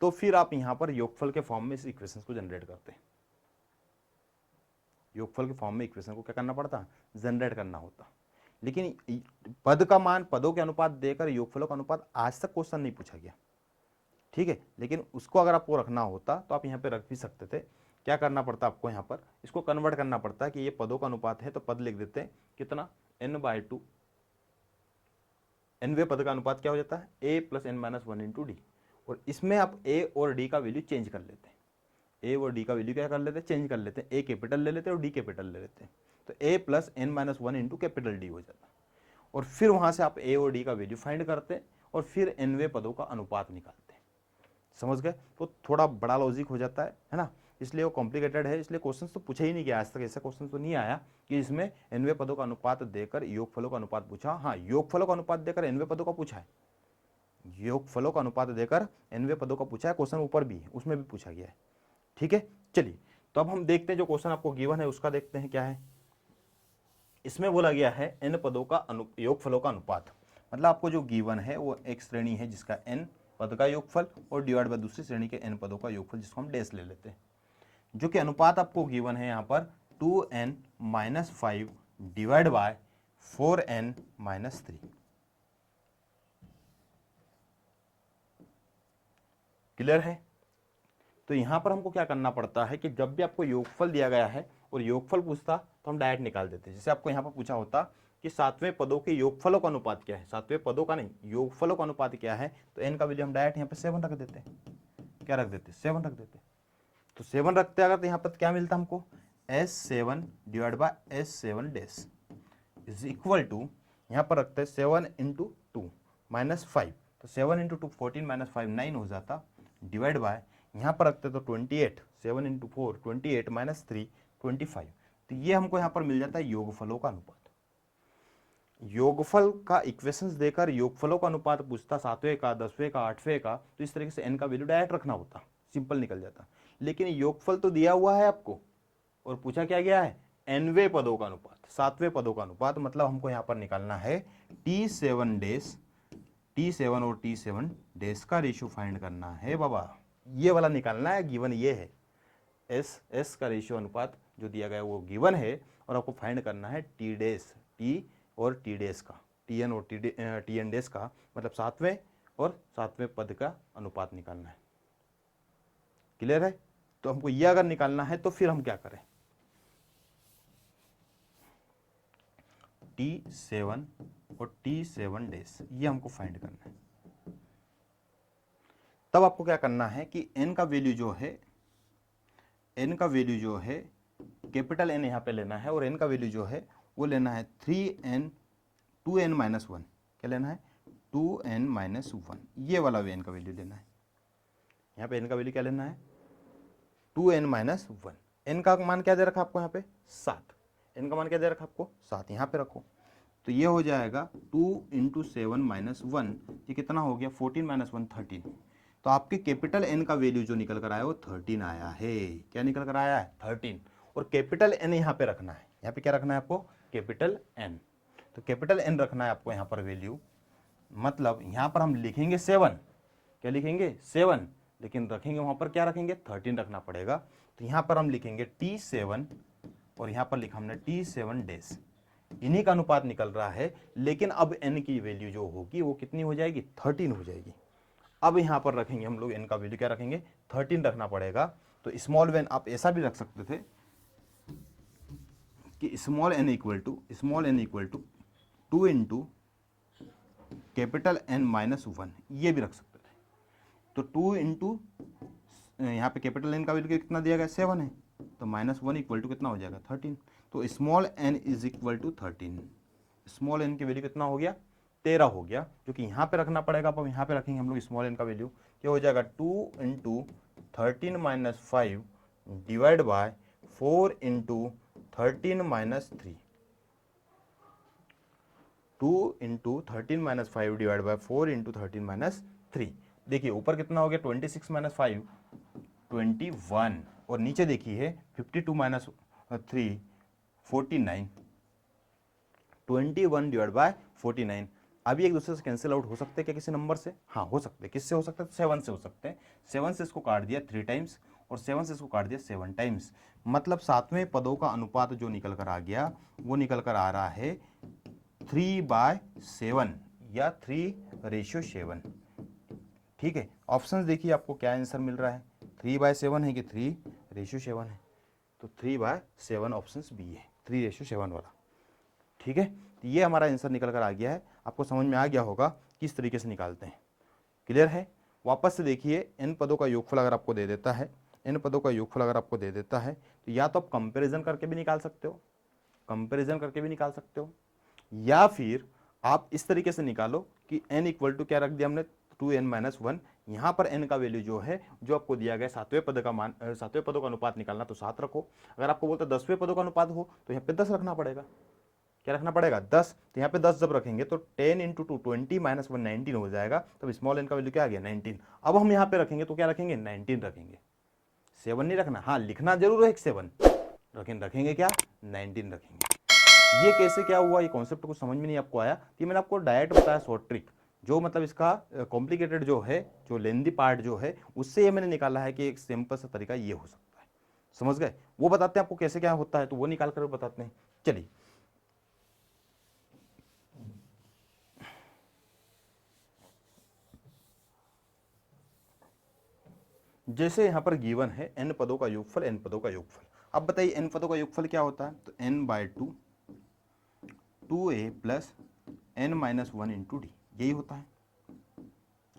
तो फिर आप यहाँ पर योगफल के फॉर्म में इस इक्वेशन को जनरेट करते हैं। योगफल के फॉर्म में इक्वेशन को क्या करना पड़ता, जनरेट करना होता। लेकिन पद का मान पदों के अनुपात देकर योगफलों का अनुपात आज तक क्वेश्चन नहीं पूछा गया। ठीक है, लेकिन उसको अगर आपको रखना होता तो आप यहाँ पे रख भी सकते थे। क्या करना पड़ता आपको, यहाँ पर इसको कन्वर्ट करना पड़ता है कि ये पदों का अनुपात है, तो पद लिख देते हैं कितना, n/2, nवें पद का अनुपात क्या हो जाता है, a plus n minus 1 into D. और इसमें आप a और d का वैल्यू चेंज कर लेते हैं, a और d का वैल्यू क्या कर लेते हैं, चेंज कर लेते हैं। a कैपिटल ले लेते हैं और d कैपिटल ले लेते हैं, तो a plus n minus 1 into capital D हो जाता है। और फिर वहां से आप a और d का वैल्यू फाइंड करते हैं और फिर nवें पदों का अनुपात निकालते हैं। समझ गए। तो थोड़ा बड़ा लॉजिक हो जाता है ना, इसलिए वो कॉम्प्लिकेटेड है, इसलिए क्वेश्चन तो पूछा ही नहीं गया आज तक। ऐसा क्वेश्चन तो नहीं आया कि इसमें nवें पदों का अनुपात देकर योगफलों का अनुपात पूछा। हाँ, योगफलों का अनुपात देकर nवें पदों का पूछा है, योगफलों का अनुपात देकर nवें पदों का पूछा है, क्वेश्चन ऊपर भी है, उसमें भी पूछा गया है। ठीक है, चलिए तो अब हम देखते हैं जो क्वेश्चन आपको गिवन है उसका देखते हैं क्या है। इसमें बोला गया है n पदों का योगफलों का अनुपात, मतलब आपको जो गिवन है वो एक श्रेणी है जिसका n पद का योगफल और डिवाइड बाय दूसरी श्रेणी के n पदों का योगफल जिसको हम डैश ले लेते हैं, जो कि अनुपात आपको गिवन है यहाँ पर 2n - 5 divide by 4n - 3। Clear है? तो यहां पर हमको क्या करना पड़ता है कि जब भी आपको योगफल दिया गया है और योगफल पूछता तो हम डायरेक्ट निकाल देते हैं। जैसे आपको यहां पर पूछा होता कि सातवें पदों के योगफलों का अनुपात क्या है, सातवें पदों का नहीं, योगफलों का अनुपात क्या है, तो n का वैल्यू हम डायरेक्ट यहाँ पे 7 रख देते हैं। क्या रख देते? 7 रख देते। तो 7 रखते अगर तो यहाँ पर क्या मिलता हमको, S7 divide by S7 dash is equal to, यहाँ पर रखते हैं 7 × 2 - 5, तो 7 × 2 14 - 5 9 हो जाता, डिवाइड बाय यहाँ पर रखते तो 28, 7 × 4 28 - 3 25। तो ये हमको यहाँ पर मिल जाता है योगफलों का अनुपात। योगफल का इक्वेशंस देकर योगफलों का अनुपात पूछता, 7वें का, 10वें का, 8वें का, तो इस तरीके से n का वैल्यू डायरेक्ट रखना होता, सिंपल निकल जाता। लेकिन योगफल तो दिया हुआ है आपको और पूछा क्या गया है, nवें पदों का अनुपात, 7वें पदों का अनुपात, मतलब हमको यहाँ पर निकालना है T7 डैश, T7 और T7 डैश का रेशियो फाइंड करना है बाबा, ये वाला निकालना है। गिवन ये है, S का रेशियो अनुपात जो दिया गया है वो गिवन है और आपको फाइंड करना है T डैश, T और T डैश का, Tn और Tn डैश का, मतलब 7वें और 7वें पद का अनुपात निकालना है। क्लियर है? तो हमको ये अगर निकालना है तो फिर हम क्या करें, T7 और T7 डैश ये हमको फाइंड करना है। तब आपको क्या करना है कि n का वैल्यू जो है, n का वैल्यू जो है कैपिटल N यहाँ पे लेना है और n का वैल्यू जो है वो लेना है 2n - 1, क्या लेना है, 2n - 1, ये वाला n का वैल्यू लेना है। यहाँ पे n का वैल्यू क्या लेना है, 2n - 1। n का मान क्या दे रखा आपको यहाँ पे, 7, n का मान क्या दे रखा आपको, 7, यहाँ पे रखो। तो ये हो जाएगा 2 × 7 - 1, ये कितना हो गया, 14 - 1 13। तो आपके कैपिटल N का वैल्यू जो निकल कर आया वो 13 आया है। क्या निकल कर आया है, 13। और कैपिटल N यहाँ पे रखना है, यहाँ पे क्या रखना है आपको, कैपिटल N। तो कैपिटल N रखना है आपको यहाँ पर वैल्यू, मतलब यहाँ पर हम लिखेंगे 7, क्या लिखेंगे 7, लेकिन रखेंगे वहाँ पर क्या रखेंगे, 13 रखना पड़ेगा। तो यहाँ पर हम लिखेंगे T7 और यहाँ पर लिखा हमने T7 डैश, इन्हीं का अनुपात निकल रहा है। लेकिन अब n की वैल्यू जो होगी वो कितनी हो जाएगी, 13 हो जाएगी। अब यहाँ पर रखेंगे हम लोग n का वैल्यू, क्या रखेंगे, 13 रखना पड़ेगा। तो स्मॉल n आप ऐसा भी रख सकते थे कि small n equal to 2 × capital N - 1, ये भी रख सकते थे। तो 2 × यहाँ पे कैपिटल N का वैल्यू कितना दिया गया, 7 है, तो -1 इक्वल टू कितना हो जाएगा, 13। तो small n is equal to 13, small n की वैल्यू कितना हो गया, 13 हो गया, जो कि यहाँ पे रखना पड़ेगा। अब यहाँ पे रखेंगे हम लोग स्मॉल n का वैल्यू, क्या हो जाएगा, 2 × 13 - 5 डिवाइड बाय 4 × 13 - 3, 2 × 13 - 5 डिवाइड बाय 4 × 13 - 3। देखिए ऊपर कितना हो गया, 26 - 5 21, और नीचे देखिए 52 - 3 49, 21 डिवाइड बाय 49। अभी एक दूसरे से कैंसिल आउट हो सकते हैं क्या किसी नंबर से, हाँ हो सकते हैं। किससे हो सकते हैं, 7 से हो सकते हैं। 7 से इसको काट दिया 3 टाइम्स और 7 से इसको काट दिया 7 टाइम्स, मतलब 7वें पदों का अनुपात जो निकल कर आ गया वो निकल कर आ रहा है 3/7 या 3:7। ठीक है, ऑप्शन देखिए आपको क्या आंसर मिल रहा है, 3/7 है कि 3:7 है, तो 3/7 ऑप्शन बी है, 3:7 वाला। ठीक है, तो ये हमारा आंसर निकल कर आ गया है। आपको समझ में आ गया होगा किस तरीके से निकालते हैं। क्लियर है? वापस से देखिए, n पदों का योगफल अगर आपको दे देता है, n पदों का योगफल अगर आपको दे देता है, तो या तो आप कंपैरिजन करके भी निकाल सकते हो, कंपैरिजन करके भी निकाल सकते हो, या फिर आप इस तरीके से निकालो कि n इक्वल टू क्या रख दिया हमने, 2n - 1। यहाँ पर n का वैल्यू जो है, जो आपको दिया गया 7वें पद का मान, 7वें पदों का अनुपात निकालना, तो 7 रखो। अगर आपको बोलते 10वें पदों का अनुपात हो तो यहाँ पे 10 रखना पड़ेगा। क्या रखना पड़ेगा, 10। तो यहाँ पे 10 जब रखेंगे तो 10 × 2 20 - 1 19 हो जाएगा। तब स्मॉल n का वैल्यू क्या आ गया, 19। अब हम यहाँ पे रखेंगे तो क्या रखेंगे, 19 रखेंगे, 7 नहीं रखना। हाँ लिखना जरूर है 7, लेकिन रखेंगे क्या, 19 रखेंगे। ये कैसे क्या हुआ, ये कॉन्सेप्ट कुछ समझ में नहीं आपको आया, ये मैंने आपको डायरेक्ट बताया शॉर्ट ट्रिक, जो मतलब इसका कॉम्प्लिकेटेड जो है, जो लेंदी पार्ट जो है, उससे ये मैंने निकाला है कि एक सिंपल सा तरीका ये हो सकता है। समझ गए? वो बताते हैं आपको कैसे क्या होता है, तो वो निकाल कर बताते हैं। चलिए, जैसे यहां पर गिवन है n पदों का योगफल, n पदों का योगफल। अब बताइए n पदों का योगफल क्या होता है, तो n/2 2a plus n minus 1 into D, यही होता है,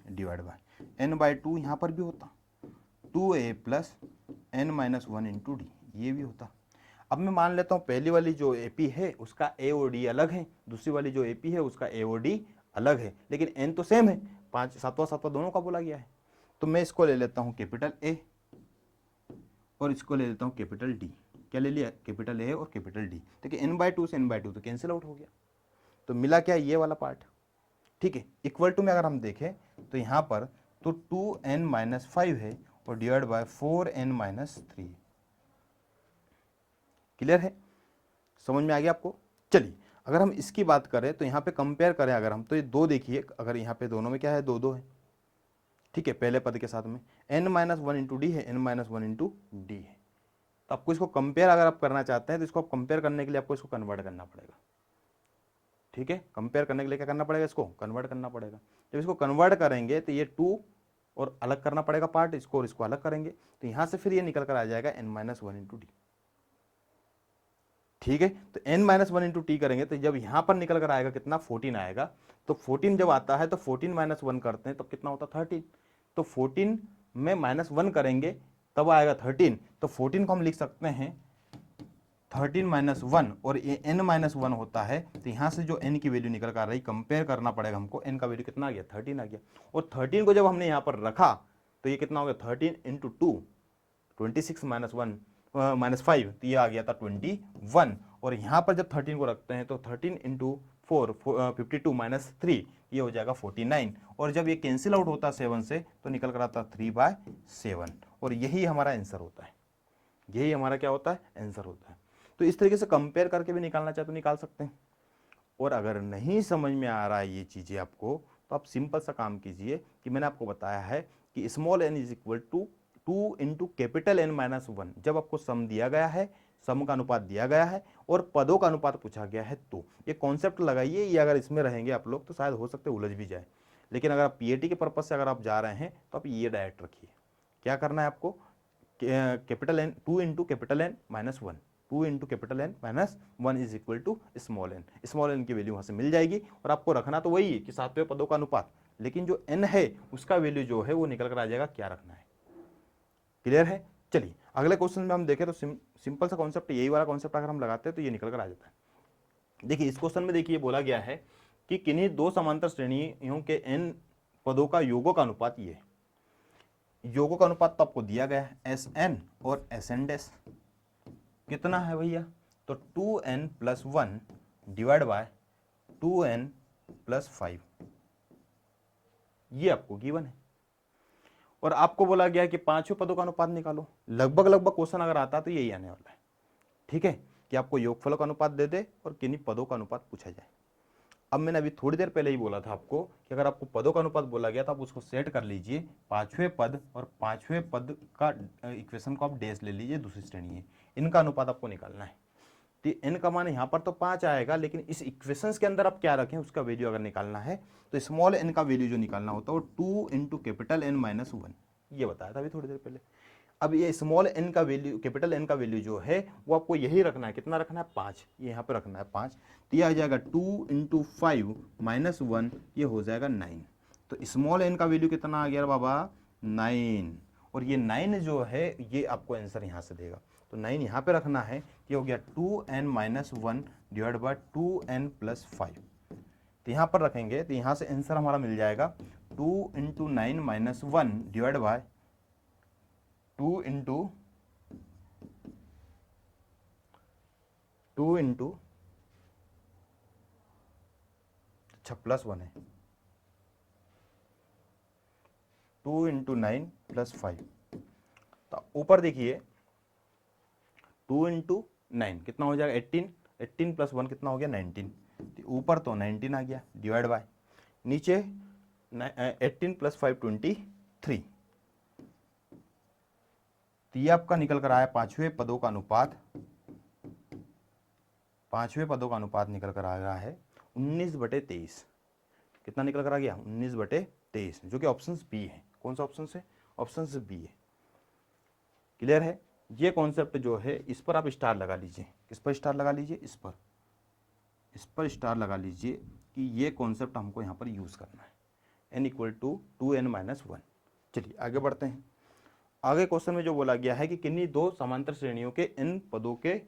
डिवाइड बाय n/2 यहाँ पर भी होता 2a plus n minus 1 into D, ये भी होता। अब मैं मान लेता हूँ पहली वाली जो AP है उसका A और D अलग है, दूसरी वाली जो AP है उसका A और D अलग है, लेकिन n तो सेम है, 5 7वां 7वां दोनों का बोला गया है। तो मैं इसको ले लेता हूँ कैपिटल A और इसको ले लेता हूँ कैपिटल D। क्या ले लिया, कैपिटल A और कैपिटल D। देखिए n/2 से n/2 तो कैंसिल आउट हो गया, तो मिला क्या, ये वाला पार्ट। ठीक है, इक्वल टू में अगर हम देखें तो यहाँ पर तो 2n-5 है और डिवाइड बाय 4n-3। क्लियर है, समझ में आ गया आपको? चलिए, अगर हम इसकी बात करें तो यहाँ पे कंपेयर करें अगर हम, तो ये दो देखिए, अगर यहाँ पे दोनों में क्या है, 2 है। ठीक है, पहले पद के साथ में n-1 इंटू डी है, n-1 इंटू डी है। तो आपको इसको कंपेयर अगर आप करना चाहते हैं तो इसको कंपेयर करने के लिए आपको इसको कन्वर्ट करना पड़ेगा। ठीक है, कंपेयर करने के लिए क्या करना पड़ेगा, इसको कन्वर्ट करना पड़ेगा। जब इसको कन्वर्ट करेंगे तो ये 2 और अलग करना पड़ेगा पार्ट, इसको और इसको अलग करेंगे, तो यहां से फिर ये निकल कर आ जाएगा n-1 इंटू डी। ठीक है, तो n-1 इंटू टी करेंगे तो जब यहां पर निकल कर आएगा कितना, 14 आएगा। तो 14 जब आता है तो 14-1 करते हैं तो कितना होता, 13। तो 14 में -1 करेंगे तब आएगा 13, तो 14 को हम लिख सकते हैं 13-1, और ये n-1 होता है, तो यहाँ से जो n की वैल्यू निकल कर आ रही, कंपेयर करना पड़ेगा हमको, n का वैल्यू कितना आ गया, 13 आ गया। और 13 को जब हमने यहाँ पर रखा तो ये कितना हो गया, 13 इंटू 2, 26 -5, तो ये आ गया था 21। और यहाँ पर जब 13 को रखते हैं तो 13 इंटू 4 52 -3, ये हो जाएगा 49। और जब ये कैंसिल आउट होता 7 से तो निकल कर आता 3/7, और यही हमारा आंसर होता है। यही हमारा क्या होता है, आंसर होता है। तो इस तरीके से कंपेयर करके भी निकालना चाहे तो निकाल सकते हैं। और अगर नहीं समझ में आ रहा है ये चीज़ें आपको, तो आप सिंपल सा काम कीजिए कि मैंने आपको बताया है कि small n is equal to 2 into capital n-1। जब आपको सम दिया गया है, सम का अनुपात दिया गया है और पदों का अनुपात पूछा गया है, तो ये कॉन्सेप्ट लगाइए। ये अगर इसमें रहेंगे आप लोग तो शायद हो सकते उलझ भी जाए, लेकिन अगर आप PAT के पर्पज से अगर आप जा रहे हैं तो आप ये डायरेक्ट रखिए। क्या करना है आपको, capital N 2 into capital n-1, 2 into capital n-1 is equal to small n। Small n की वैल्यू वहां से मिल जाएगी, और आपको रखना तो वही है कि 7वें पदों का अनुपात, लेकिन जो n है उसका वैल्यू जो है वो निकल कर आ जाएगा, क्या रखना है। क्लियर है? चलिए, अगले क्वेश्चन में हम देखें तो सिंपल सा कॉन्सेप्ट, यही वाला कॉन्सेप्ट अगर हम लगाते हैं तो ये निकल कर आ जाता है। देखिए, इस क्वेश्चन में देखिए बोला गया है कि किन्हीं दो समांतर श्रेणियों के n पदों का योगों का अनुपात ये है। योगों का अनुपात तो आपको दिया गया है Sn और Sn डैश, कितना है भैया, तो 2n+1 डिवाइड बाय 2n+5, ये आपको गिवन है। और आपको बोला गया है कि 5वें पदों का अनुपात निकालो। लगभग लगभग क्वेश्चन अगर आता तो यही आने वाला है। ठीक है, कि आपको योगफलों का अनुपात दे दे और किन्हीं पदों का अनुपात पूछा जाए। अब मैंने अभी थोड़ी देर पहले ही बोला था आपको कि अगर आपको पदों का अनुपात बोला गया तो आप उसको सेट कर लीजिए, 5वें पद और 5वें पद का इक्वेशन को आप डैश ले लीजिए, दूसरी श्रेणी है, इनका अनुपात आपको निकालना है। तो n का मान यहाँ पर तो 5 आएगा, लेकिन इस इक्वेशंस के अंदर आप क्या रखें उसका वैल्यू अगर निकालना है तो स्मॉल n का वैल्यू जो निकालना होता है वो 2 इंटू कैपिटल n-1, ये बताया था अभी थोड़ी देर पहले। अब ये स्मॉल n का वैल्यू, कैपिटल N का वैल्यू जो है वो आपको यही रखना है, कितना रखना है, 5, ये यहाँ पे रखना है 5। तो ये आ जाएगा 2 इंटू 5 -1, ये हो जाएगा 9। तो स्मॉल n का वैल्यू कितना आ गया बाबा, 9। और ये 9 जो है ये आपको आंसर यहाँ से देगा, तो 9 यहाँ पे रखना है। ये हो गया 2n-1 डिवाइड बाय 2n+5, तो यहाँ पर रखेंगे तो यहाँ से आंसर हमारा मिल जाएगा 2 into 9-1 divide by 2 into 2 into अच्छा +1 है, 2 इंटू 9+5। तो ऊपर देखिए 2 इंटू 9 कितना हो जाएगा 18, 18 प्लस 1 कितना हो गया 19, तो ऊपर तो 19 आ गया, डिवाइड बाय नीचे 18 प्लस 5 23, तो ये आपका निकल कर आया पांचवें पदों का अनुपात, पांचवें पदों का अनुपात निकल कर आ रहा है 19/23। कितना निकल कर आ गया 19/23, जो कि ऑप्शन बी है। कौन सा ऑप्शन है, ऑप्शन बी है। क्लियर है। ये कॉन्सेप्ट जो है इस पर आप स्टार लगा लीजिए, किस पर स्टार लगा लीजिए, इस पर स्टार लगा लीजिए कि ये कॉन्सेप्ट हमको यहाँ पर यूज करना है, n इक्वल टू 2n-1। चलिए आगे बढ़ते हैं। आगे क्वेश्चन में जो बोला गया है कि किन्हीं दो समांतर श्रेणियों के n पदों के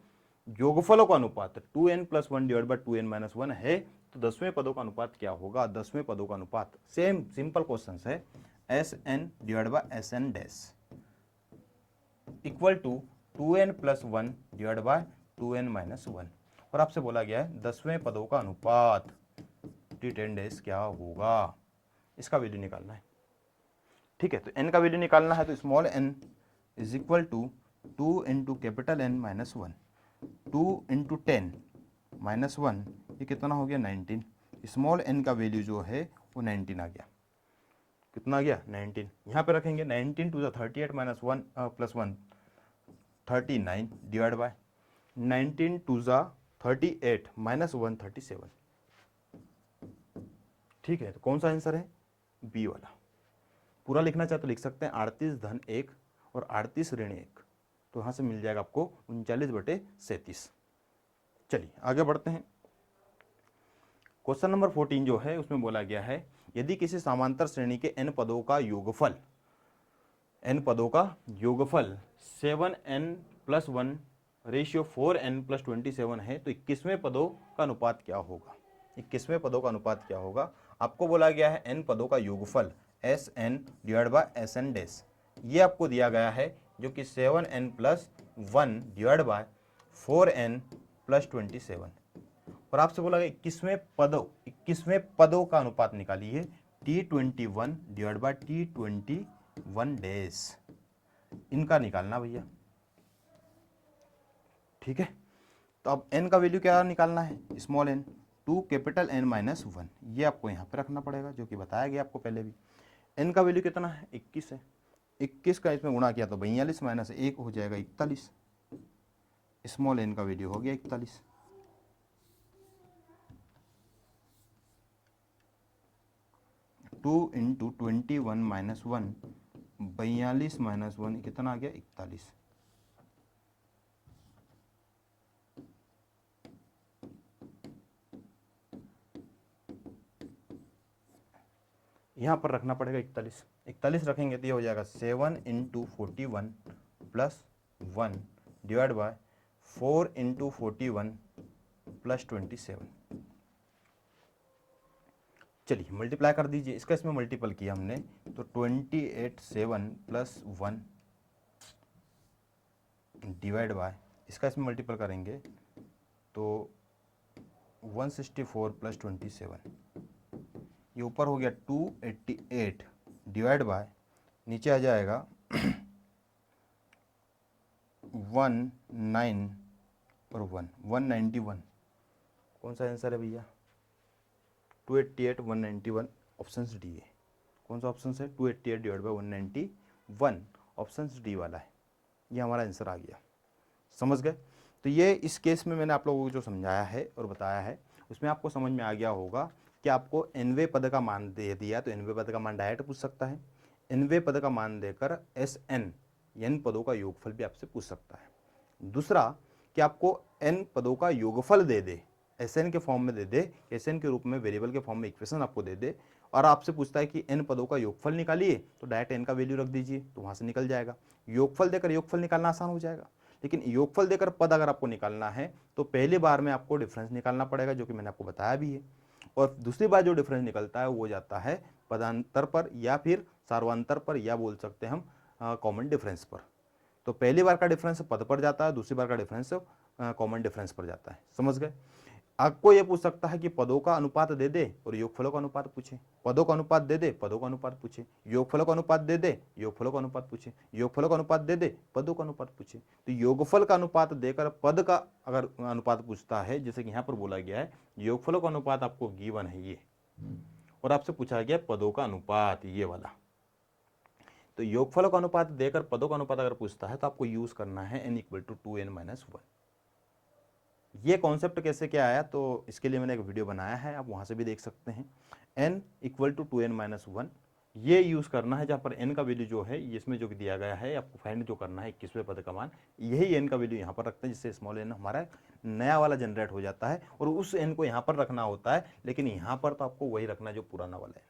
योगफलों का अनुपात 2n + 1 डिवाइड बाय 2n-1 है, तो 10वें पदों का अनुपात क्या होगा। 10वें पदों का अनुपात सेम सिंपल क्वेश्चन है, Sn divide by Sn dash equal to 2n + 1 divide by 2n-1, और आपसे बोला गया है 10वें पदों का अनुपात T10 डैश क्या होगा, इसका वैल्यू निकालना है। ठीक है, तो n का वैल्यू निकालना है, तो small n is equal to 2 into capital N-1, 2 into 10 -1, ये कितना हो गया 19। स्मॉल n का वैल्यू जो है वो 19 आ गया। कितना आ गया 19, यहाँ पे रखेंगे 19 to the 38 - 1 + 1 39 divide by 19 to the 38 - 1 37। ठीक है, तो कौन सा आंसर है, बी वाला। पूरा लिखना चाहे तो लिख सकते हैं 38 धन 1 और 38 ऋण 1, तो यहाँ से मिल जाएगा आपको 39/37। चलिए आगे बढ़ते हैं। क्वेश्चन नंबर 14 जो है उसमें बोला गया है यदि किसी समांतर श्रेणी के n पदों का योगफल 7n + 1 रेशियो 4n + 27 है, तो 21वें पदों का अनुपात क्या होगा। 21वें पदों का अनुपात क्या होगा। आपको बोला गया है n पदों का योगफल Sn divide by Sn dash, ये आपको दिया गया है जो कि 7n + 1 डिवाइड बाय 4n + 27, और आपसे बोला गया 21वें पदों का अनुपात निकालिए T21 divide by T21 dash, इनका निकालना भैया। ठीक है, तो अब n का वैल्यू क्या निकालना है, स्मॉल n, 2 कैपिटल N-1, ये आपको यहाँ पे रखना पड़ेगा जो कि बताया गया आपको पहले भी। n का वैल्यू कितना है 21 है, 21 का इसमें गुणा किया तो 42 - 1 हो जाएगा 41, स्मॉल n का वैल्यू हो गया 41। 2 इंटू 21 - 1, 42 - 1 कितना आ गया 41। यहाँ पर रखना पड़ेगा 41, 41 रखेंगे तो ये हो जाएगा 7 इंटू 41 + 1 डिवाइड बाय 4 इंटू 41 + 27। चलिए मल्टीप्लाई कर दीजिए, इसका इसमें मल्टीपल किया हमने तो 28 7 + 1 डिवाइड बाय, इसका इसमें मल्टीपल करेंगे तो 164 + 27, ये ऊपर हो गया 288 डिवाइड बाय नीचे आ जाएगा 19 और 1 191। कौन सा आंसर है भैया 288 191, ऑप्शन डी है। कौन सा ऑप्शन है 288 डिवाइड बाय 191, ऑप्शन डी वाला है, ये हमारा आंसर आ गया। समझ गए। तो ये इस केस में मैंने आप लोगों को जो समझाया है और बताया है उसमें आपको समझ में आ गया होगा कि आपको nवें पद का मान दे दिया तो nवें पद का मान डायरेक्ट पूछ सकता है, nवें पद का मान देकर Sn n पदों का योगफल भी आपसे पूछ सकता है। दूसरा कि आपको n पदों का योगफल दे दे, Sn के फॉर्म में दे दे, Sn के रूप में वेरिएबल के फॉर्म में इक्वेशन आपको दे दे और आपसे पूछता है कि n पदों का योगफल निकालिए, तो डायरेक्ट n का वैल्यू रख दीजिए तो वहां से निकल जाएगा। योगफल देकर योगफल निकालना आसान हो जाएगा, लेकिन योगफल देकर पद अगर आपको निकालना है तो पहली बार में आपको डिफरेंस निकालना पड़ेगा जो कि मैंने आपको बताया भी है, और दूसरी बार जो डिफरेंस निकलता है वो जाता है पदांतर पर या फिर सार्वंतर पर, या बोल सकते हैं हम कॉमन डिफरेंस पर। तो पहली बार का डिफरेंस पद पर जाता है, दूसरी बार का डिफरेंस कॉमन डिफरेंस पर जाता है। समझ गए। आपको ये पूछ सकता है कि पदों का अनुपात दे दे और योगफलों का अनुपात पूछे, पदों का अनुपात दे दे, पदों का अनुपात पूछे, योगफलों का अनुपात दे दे, योगफलों का अनुपात पूछे, योगफलों का अनुपात दे दे, पदों का अनुपात पूछे। तो योगफल का अनुपात देकर पद का अगर अनुपात पूछता है, जैसे कि यहाँ पर बोला गया है योगफलों का अनुपात आपको गिवन है ये, और आपसे पूछा गया पदों का अनुपात ये वाला, तो योगफलों का अनुपात देकर पदों का अनुपात अगर पूछता है तो आपको यूज करना है n इक्वल टू 2n-1। ये कॉन्सेप्ट कैसे क्या आया, तो इसके लिए मैंने एक वीडियो बनाया है, आप वहां से भी देख सकते हैं। n इक्वल टू 2n-1 ये यूज करना है, जहां पर n का वैल्यू जो है इसमें जो दिया गया है आपको फाइंड जो करना है 21वें पद का मान, यही n का वैल्यू यहाँ पर रखते हैं, जिससे स्मॉल n हमारा नया वाला जनरेट हो जाता है, और उस n को यहाँ पर रखना होता है, लेकिन यहाँ पर तो आपको वही रखना है जो पुराना वाला है,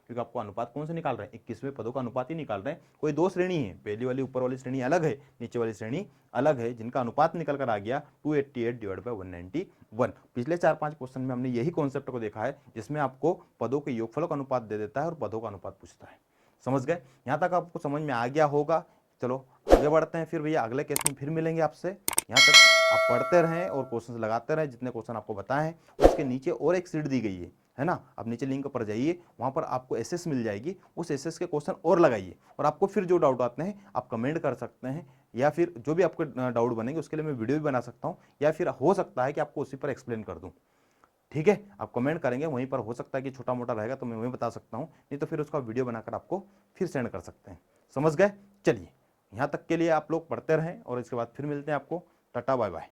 क्योंकि आपको अनुपात कौन से निकाल रहे हैं, 21वें पदों का अनुपात ही निकाल रहे हैं। कोई दो श्रेणी है, पहली वाली ऊपर वाली श्रेणी अलग है, नीचे वाली श्रेणी अलग है, जिनका अनुपात निकल कर आ गया 288/191। पिछले 4-5 क्वेश्चन में हमने यही कॉन्सेप्ट को देखा है, जिसमें आपको पदों के योगफलों का अनुपात दे देता है और पदों का अनुपात पूछता है। समझ गए, यहाँ तक आपको समझ में आ गया होगा। चलो आगे बढ़ते हैं, फिर भैया अगले केस में फिर मिलेंगे आपसे। यहाँ तक आप पढ़ते रहें और क्वेश्चन लगाते रहें, जितने क्वेश्चन आपको बताए हैं। उसके नीचे और एक सीट दी गई है ना, आप नीचे लिंक पर जाइए, वहाँ पर आपको एसएस मिल जाएगी, उस एसएस के क्वेश्चन और लगाइए, और आपको फिर जो डाउट आते हैं आप कमेंट कर सकते हैं, या फिर जो भी आपको डाउट बनेंगे उसके लिए मैं वीडियो भी बना सकता हूँ, या फिर हो सकता है कि आपको उसी पर एक्सप्लेन कर दूँ। ठीक है, आप कमेंट करेंगे वहीं पर, हो सकता है कि छोटा मोटा रहेगा तो मैं वहीं बता सकता हूँ, नहीं तो फिर उसका वीडियो बनाकर आपको फिर सेंड कर सकते हैं। समझ गए, चलिए यहाँ तक के लिए आप लोग पढ़ते रहें, और इसके बाद फिर मिलते हैं आपको। Tata bye bye.